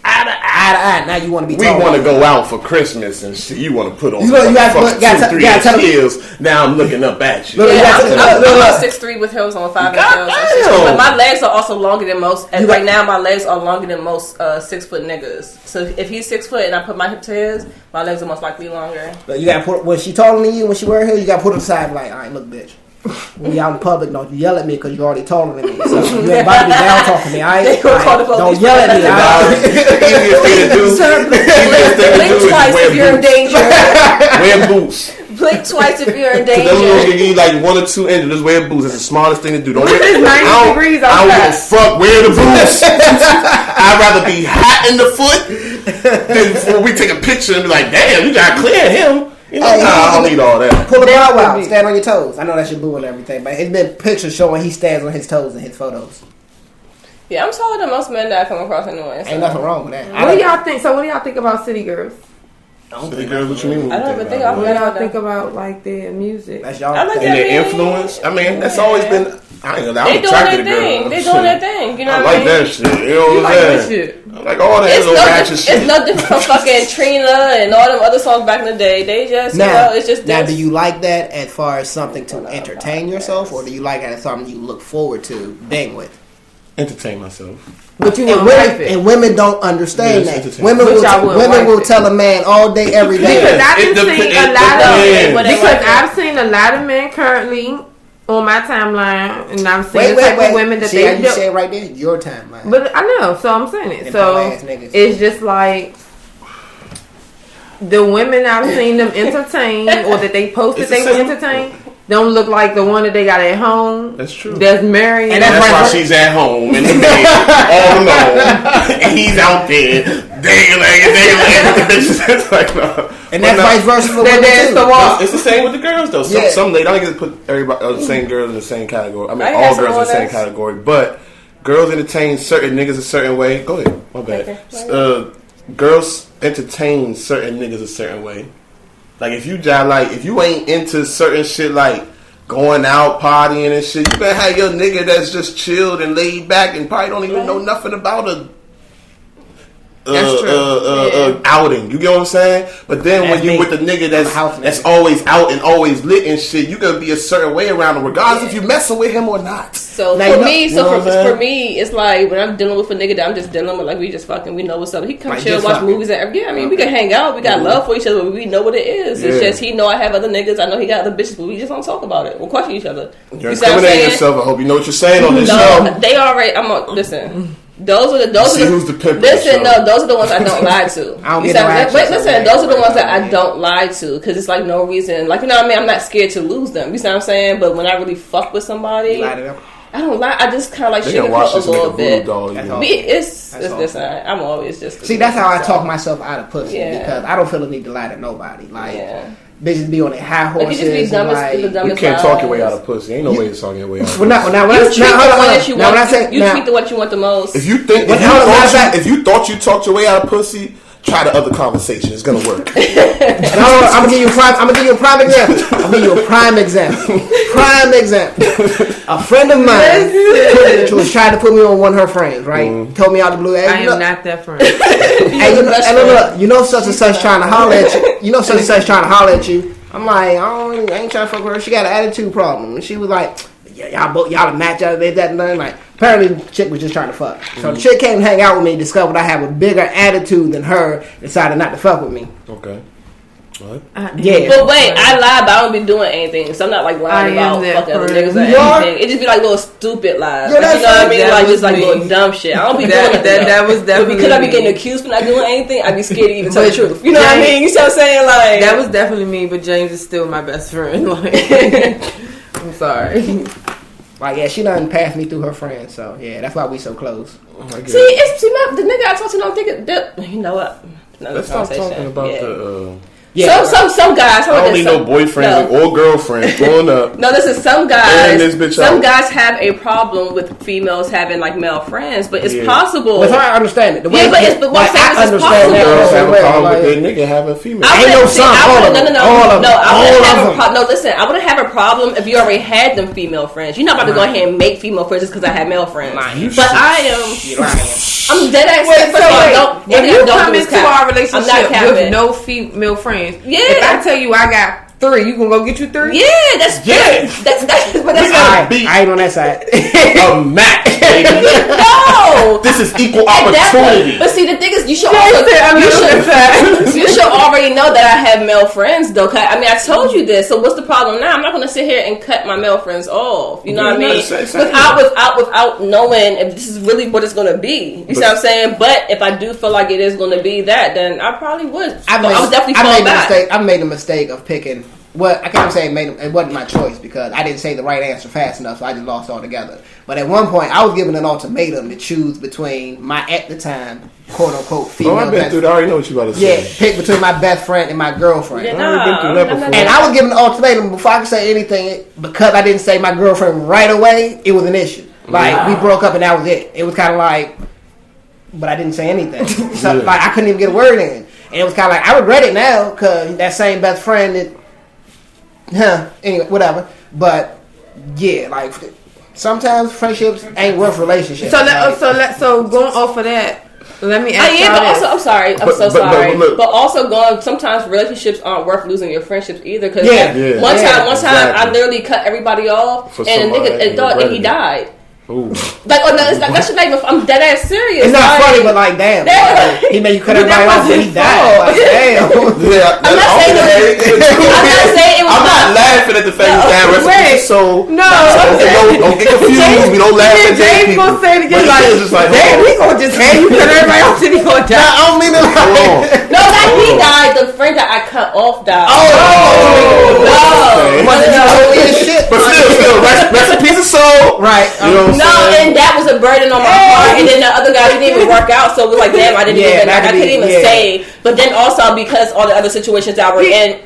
eye to eye. Now you want to be We taller. want to go out for Christmas and shit. You want to put on you gotta 2-3 inch heels. Now I'm looking up at you. I'm 6'3" with heels on 5 inch heels. But my legs are also longer than most. And right now, my legs are longer than most 6 foot niggas. So if he's 6 foot and I put my hip to his, my legs are most likely longer. But you gotta put when she taller than you, when she wear heels, you gotta put her aside. Like, all right, look, bitch. When we out in public, don't you yell at me because you're already taller than me. So you ain't about to be down talking to me. Don't yell at me. Easiest thing to do. Blink twice if you're in danger. Wear boots. Blink twice if you're in Them danger. little give you like 1 or 2 inches. Just wear boots. That's the smartest thing to do. Don't wear. It's 90 degrees I don't give a outside. fuck. Wear the boots. I'd rather be hot in the foot than before we take a picture and be like, damn, you gotta clear him. I don't need all that. Pull the bow out. Stand on your toes. I know that's your boo and everything, but it's been pictures showing he stands on his toes in his photos. Yeah, I'm taller than most men that I come across anyway. So. Ain't nothing wrong with that. What do y'all think? So what do y'all think about city girls? City girls, what you mean? I don't even think What do y'all think about like their music? That's y'all. I like And that their influence. I mean, that's always been. I'm They doing attracted their to thing. girls. They doing their thing. You know I what I like mean? that shit. You know what Like I'm what saying? shit? I like all that little ratchet shit. It's no different from fucking Trina and all them other songs back in the day. They just, it's just now, this. do you like that as far as something to entertain yourself, or do you like it as something you look forward to being with? Entertain myself. But you And want wife women, it. and women don't understand Yes, that. entertain. Women Which will, I wouldn't women wife will it. tell a man all day, every day. Because I've been seeing a lot of depends. I've seen a lot of men currently on my timeline, and I'm seeing the type of women that See how they you say it right there? Your timeline. But I know, so I'm saying it. Them So dumbass niggas. it's just like the women I've seen them entertain, or that they posted It's they the were same. entertain, don't look like the one that they got at home. That's true. That's married. And That's right why versa. she's at home in the bed, all alone, and he's out there dangling with the bitches. It's like, no. And that's vice versa for women That's too. the walk. It's the same with the girls though. Yeah. Some ladies, I don't get to put everybody, the same girls in the same category. I mean, I all have girls in the someone same that's- category, but girls entertain certain niggas a certain way. Go ahead, my bad. Okay. Girls entertain certain niggas a certain way. Like if you ain't into certain shit like going out partying and shit, you better have your nigga that's just chilled and laid back and probably don't even know nothing about a That's true. outing. You get what I'm saying? But then That's when you me. with the nigga I'm a house that's nigga. always out and always lit and shit, you gonna be a certain way around him, regardless if you messing with him or not. So Now, for me, you know what I'm saying? for me, it's like when I'm dealing with a nigga that I'm just dealing with, like we just fucking, we know what's up. He come Like, chill, just watch fucking. movies, and yeah, I mean we can hang out, we got love for each other, but we know what it is. It's Yeah. just he know I have other niggas, I know he got other bitches, but we just don't talk about it. We'll question each other. You're You see what I'm incriminating saying? yourself. I hope you know what you're saying on this No, show. they already. Listen. Those are the See who's the pimp of the Listen, show. no, those are the ones I don't lie to. I don't You get see no what I'm action, saying? But so listen, they those are the ain't ones that worried I about don't lie to because it's like no reason. Like you know what I mean? I'm not scared to lose them. You see what I'm saying? But when I really fuck with somebody, Light it up. I don't lie. I just kind of like They gonna sugarcoat watch a this and make a little voodoo bit. doll. You That's know. all. It's That's all. listen. I'm always just See, that's how I so. talk myself out of pussy Yeah. because I don't feel the need to lie to nobody. Like Yeah. bitches be on their high Like horses. you just be dumb and, as the like, dumbest. You can't talk your way lies. out of pussy. Ain't no way to talk your way out of well, pussy. now, when You I, treat now, the hold on, one hold that you on. Now, when I want. say You now, treat the one you want the most. If you think Well, hold on, matter of fact- if you thought you talked your way out of pussy, try the other conversation. It's gonna work. no, I'm gonna give you a prime example. I'm gonna give you a prime example. Prime example. A friend of mine was trying to put me on one of her friends, right? Told me out the blue. Hey, I you know- am not that friend. Hey, look, you know such and such trying to holler at you. You know such and such trying to holler at you. I'm like, I ain't trying to fuck with her. She got an attitude problem. And she was like, yeah, y'all match out that and that. Like, apparently the chick was just trying to fuck. So the chick came and hang out with me, discovered I have a bigger attitude than her, decided not to fuck with me. Okay. What? Yeah. But wait, I lie, but I don't be doing anything. So I'm not like lying about fucking other niggas or anything. It just be like little stupid lies. Yeah, Like, you know what I mean? Like just like me. little dumb shit. I don't be doing that was But definitely because I be me. getting accused for not doing anything, I be scared to even tell the But truth. You know what I mean? You see what I'm saying? Like That was definitely me, but James is still my best friend. Like, I'm sorry. Like, yeah, she done passed me through her friends, so yeah, that's why we so close. the nigga I talk to don't think it. You know what? Let's stop talking about the. Yeah, some guys. I don't need no boyfriends or girlfriends growing up. No, listen. Some this bitch guys. Some out. guys have a problem with females having like male friends, but it's possible. But I understand it. The way but what I'm saying is it's understand possible. Girls have a that. problem Like, with their nigga having female. Ain't no some, all of them. All of them. I All wouldn't of have a them. problem. No, listen. I wouldn't have a problem if you already had them female friends. You're not about to go ahead and make female friends just because I had male friends. But I am. You're lying. I'm dead ass. Wait, so If if you come into our relationship with no, no female friends, Yeah. if I tell you I got 3, you gonna go get you 3? yeah, that's but that's I ain't on that side. A match, baby. no. This is equal At that opportunity. point, but see, the thing is, you should You should already know that I have male friends, though. I mean, I told you this. So what's the problem now? I'm not going to sit here and cut my male friends off. You know what I mean? Without knowing if this is really what it's going to be. You see what I'm saying? But if I do feel like it is going to be that, then I probably would. I would definitely fall back. I made the mistake of picking. Well, I can't say it wasn't my choice because I didn't say the right answer fast enough, so I just lost altogether. But at one point, I was given an ultimatum to choose between my, at the time, quote unquote, female. I've been through that. I already know what you about to say. Yeah, pick between my best friend and my girlfriend. Yeah, I already been through that before. And I was given an ultimatum before I could say anything because I didn't say my girlfriend right away. It was an issue. Like we broke up and that was it. It was kind of like, but I didn't say anything. So like I couldn't even get a word in. And it was kind of like I regret it now because that same best friend that, anyway, whatever. But yeah, like sometimes friendships ain't worth relationships. So going off of that, let me ask but this. also, I'm sorry. I'm so sorry. But also, sometimes relationships aren't worth losing your friendships either. Because one time, exactly. I literally cut everybody off, For and a nigga thought that he died. Ooh. Like, oh no, it's like, that shit not even. I'm dead ass serious. It's not like, funny, but like, damn, like, he made you cut everybody off and he died. Like, damn. Yeah, I'm not saying it was. I'm not laughing at the fact he's dying. Rest in peace, so No, don't get confused. We don't laugh at James dead people. gonna say it again But like, it's just like, damn, he gonna just hand you cut everybody off till he gonna die. I don't mean to like. No, not he died. The friend that I cut off died. But still, rest in peace of soul. Right. You know what I'm saying? And that was a burden on my heart. And then the other guy didn't even work out, so it was like, damn, I couldn't even say. But then also because all the other situations I were in,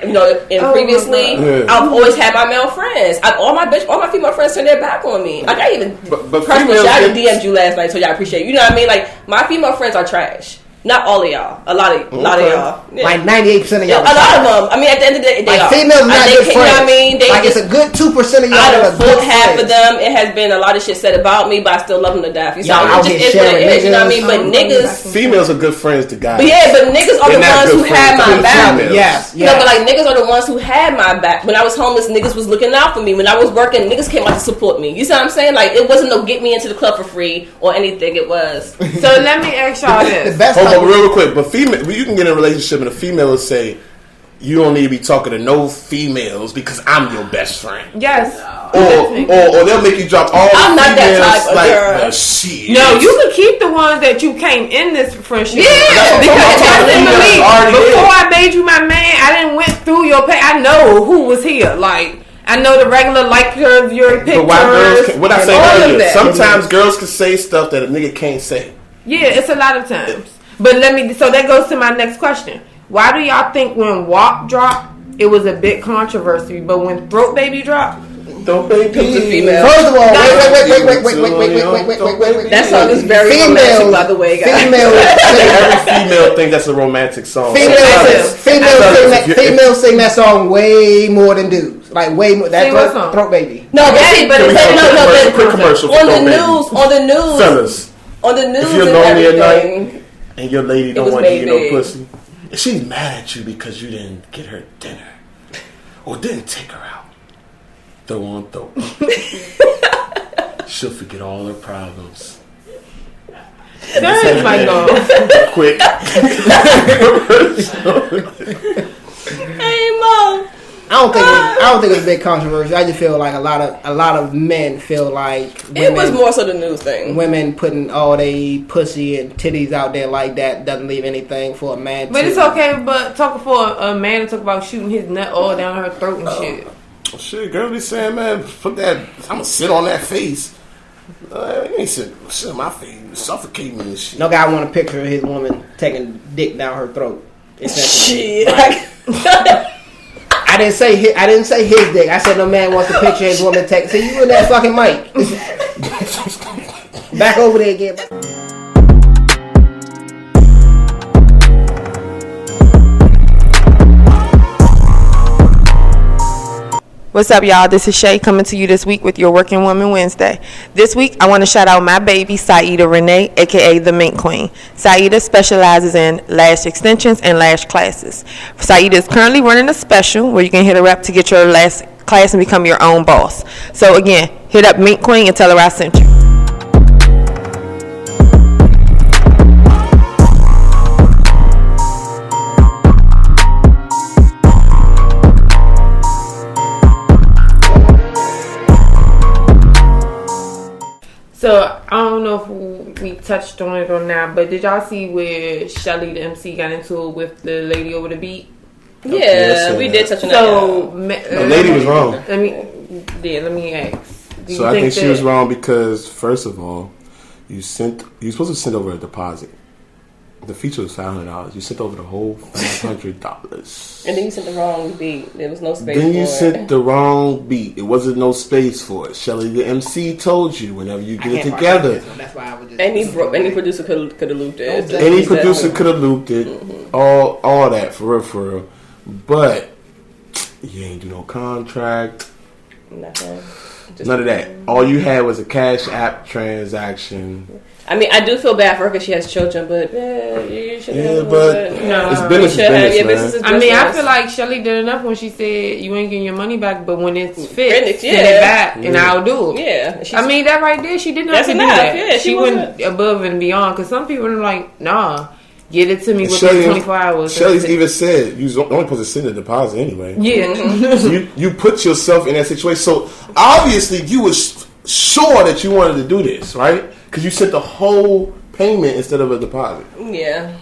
previously, I've always had my male friends. All my female friends turned their back on me. Like I even personally, I DM'd you last night, so y'all appreciate it. You know what I mean? Like my female friends are trash. Not all of y'all. A lot of y'all. Yeah. Like 98% of y'all. A lot of them. I mean, at the end of the day, they like are. females not good friends. You know what I mean? Like it's a good 2% of y'all. Out of that are good half friends. of them, it has been a lot of shit said about me, but I still love them to death. You Y'all know, out it just here is what sharing it is. You know what I mean? niggas. But niggas, Females are good friends to guys. but niggas are the ones who had my back. Yes. You know, but like niggas are the ones who had my back. When I was homeless, niggas was looking out for me. When I was working, niggas came out to support me. You see what I'm saying? Like it wasn't no get me into the club for free or anything. It was. So let me ask y'all this. Hold on, real quick. But female, you can get in a relationship and a female will say, "You don't need to be talking to no females because I'm your best friend." Yes. Or they'll make you drop all I'm the not that females type of like girl. shit. No, you can keep the ones that you came in this friendship. Yeah, because that's in the league. already Before there. I made you my man, I didn't went through your page. I know who was here. Like I know the regular likers, your pictures. But why girls? What I say all of earlier. that. Sometimes girls can say stuff that a nigga can't say. Yeah, it's a lot of times. But so that goes to my next question. Why do y'all think when WAP dropped, it was a big controversy, but when Throat Baby dropped, Don't baby. female. First of all, wait. That song is very romantic, by the way, guys. Every female think that's a romantic song. Females sing that song way more than dudes. Like way more. That Sing what song? Throat Baby. No, but Quick commercial for on Throat the Baby. news, Fellas, on the news, if you're and lonely at everything. night and your lady don't was want to made eat no big. pussy, and she's mad at you because you didn't get her dinner or didn't take her out, throw on throat. She'll forget all her problems. Seriously, like, Quick. Hey, Mom. I don't think it's a big controversy. I just feel like a lot of men feel like women, it was more so the news thing. Women putting all they pussy and titties out there like that doesn't leave anything for a man. But it's okay. But talking for a man to talk about shooting his nut all down her throat and shit. Shit, girl be saying, man, put that. I'm gonna sit on that face. You ain't sit on my face, suffocate me and shit. No guy want a picture of his woman taking dick down her throat. Shit. Right. I didn't say his dick. I said no man wants to picture his woman take. See, you in that fucking mic. Back over there again. What's up, y'all? This is Shay coming to you this week with your Working Woman Wednesday. This week, I want to shout out my baby, Saida Renee, aka the Mink Queen. Saida specializes in lash extensions and lash classes. Saida is currently running a special where you can hit her up to get your lash class and become your own boss. So again, hit up Mink Queen and tell her I sent you. So, I don't know if we touched on it or not, but did y'all see where Shelly, the MC, got into it with the lady over the beat? Yeah, we did touch on that. So, the lady was wrong. Let me ask. So, I think she was wrong because, first of all, you're supposed to send over a deposit. The feature was $500. You sent over the whole $500. And then you sent the wrong beat. There was no space for it. Then you sent the wrong beat. It wasn't no space for it. Shelly, the MC, told you whenever you get it together. That's why I was just any producer could have looped it. Any producer could have looped it. Mm-hmm. All that, for real. But you ain't do no contract. Nothing. None of that. All you had was a Cash App transaction. I mean, I do feel bad for her because she has children, but you should have. But no, it's business. Business, I mean, I feel like Shelly did enough when she said you ain't getting your money back, but when it's fixed, send it back, and I'll do it. Yeah, I mean that right there, she didn't have to do that. Yeah, she went above and beyond because some people are like, nah, get it to me within 24 hours. Shelly's even said you was only supposed to send a deposit anyway. Yeah, so you put yourself in that situation. So obviously you was sure that you wanted to do this, right? Because you sent the whole payment instead of a deposit. Yeah.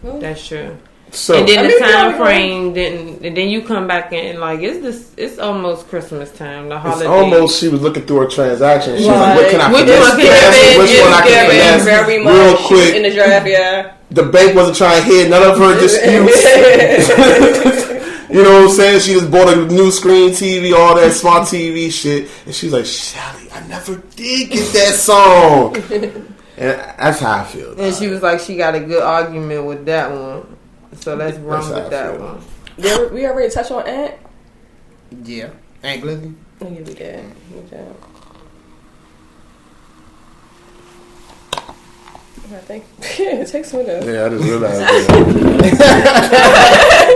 That's true. So, and then the time frame didn't, and then you come back and like it's almost Christmas time. The holiday. It's almost she was looking through her transaction. She was like, "What can I Which finesse? Which one I can finesse very much real quick?" In the draft, yeah. The bank wasn't trying to hear none of her disputes. You know what I'm saying? She just bought a new screen TV, all that smart TV shit, and she's like, "Shelly, I never did get that song." And that's how I feel. And she was like, she got a good argument with that one. So let's run with that one. We already touched on Ant? Yeah. Ant Glizzy? Oh, yeah, we did. I think it takes me to. Yeah, I just realized.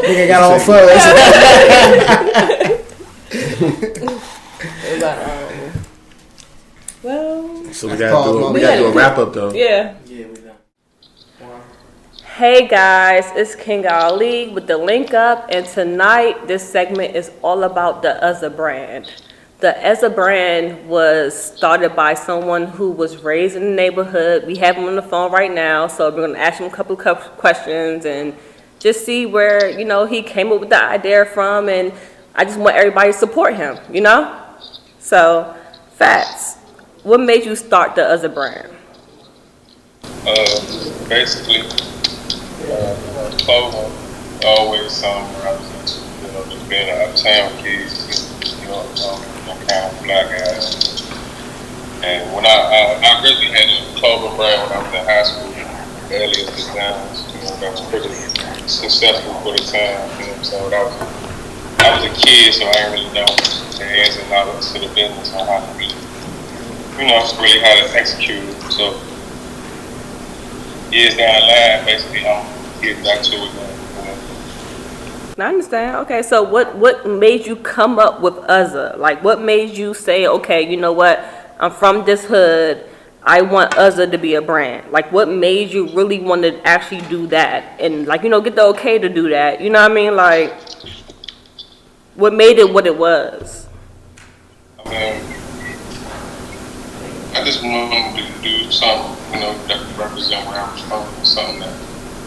Nigga got all fuzz. Well. So we gotta do a wrap up though. Yeah. Yeah, we done. Hey guys, it's King Ali with the link up, and tonight this segment is all about the Uzza brand. The Uzza brand was started by someone who was raised in the neighborhood. We have him on the phone right now, so we're gonna ask him a couple of questions and just see where he came up with the idea from. And I just want everybody to support him, So, Fats, what made you start the Uzza brand? Basically, clothing always something where I was into, just being an uptown kid, kind of black guy. And when I really had a clothing brand when I was in high school, Alias Designs, that was pretty successful for the time. So I was a kid, so I didn't really know the ins and outs to the business on how to really, really how to execute it. So years down the line, basically, I'm getting back to it now. I understand. Okay, so what made you come up with Uzza? Like, what made you say, okay, you know what? I'm from this hood. I want Uzza to be a brand? Like, what made you really want to actually do that? And, like, you know, get the okay to do that. You know what I mean? Like, what made it what it was? I mean, I just wanted to do something, you know, that could represent where I was from. Something that,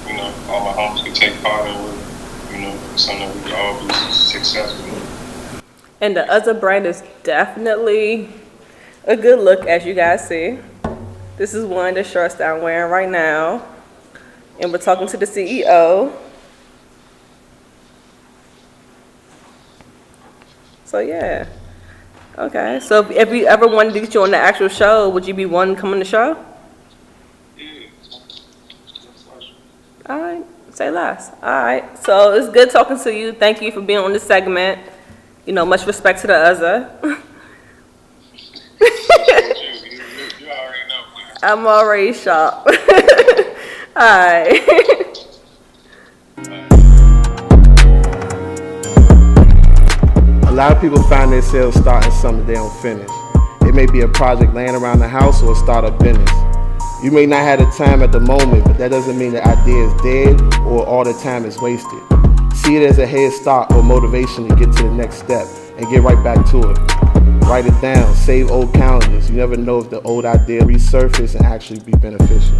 you know, all my homies could take part in with, you know, something that we could all be successful with. And the Uzza brand is definitely a good look, as you guys see. This is one of the shirts that I'm wearing right now. And we're talking to the CEO. So, yeah. Okay. So, if you ever wanted to get you on the actual show, would you be wanting to come on the show? Yeah. All right. Say less. All right. So, it's good talking to you. Thank you for being on this segment. You know, much respect to the Uzza. You already know, man. I'm already shocked. Alright. A lot of people find themselves starting something they don't finish. It may be a project laying around the house or a startup business. You may not have the time at the moment, but that doesn't mean the idea is dead or all the time is wasted. See it as a head start or motivation to get to the next step and get right back to it. Write it down, save old calendars. You never know if the old idea resurface and actually be beneficial.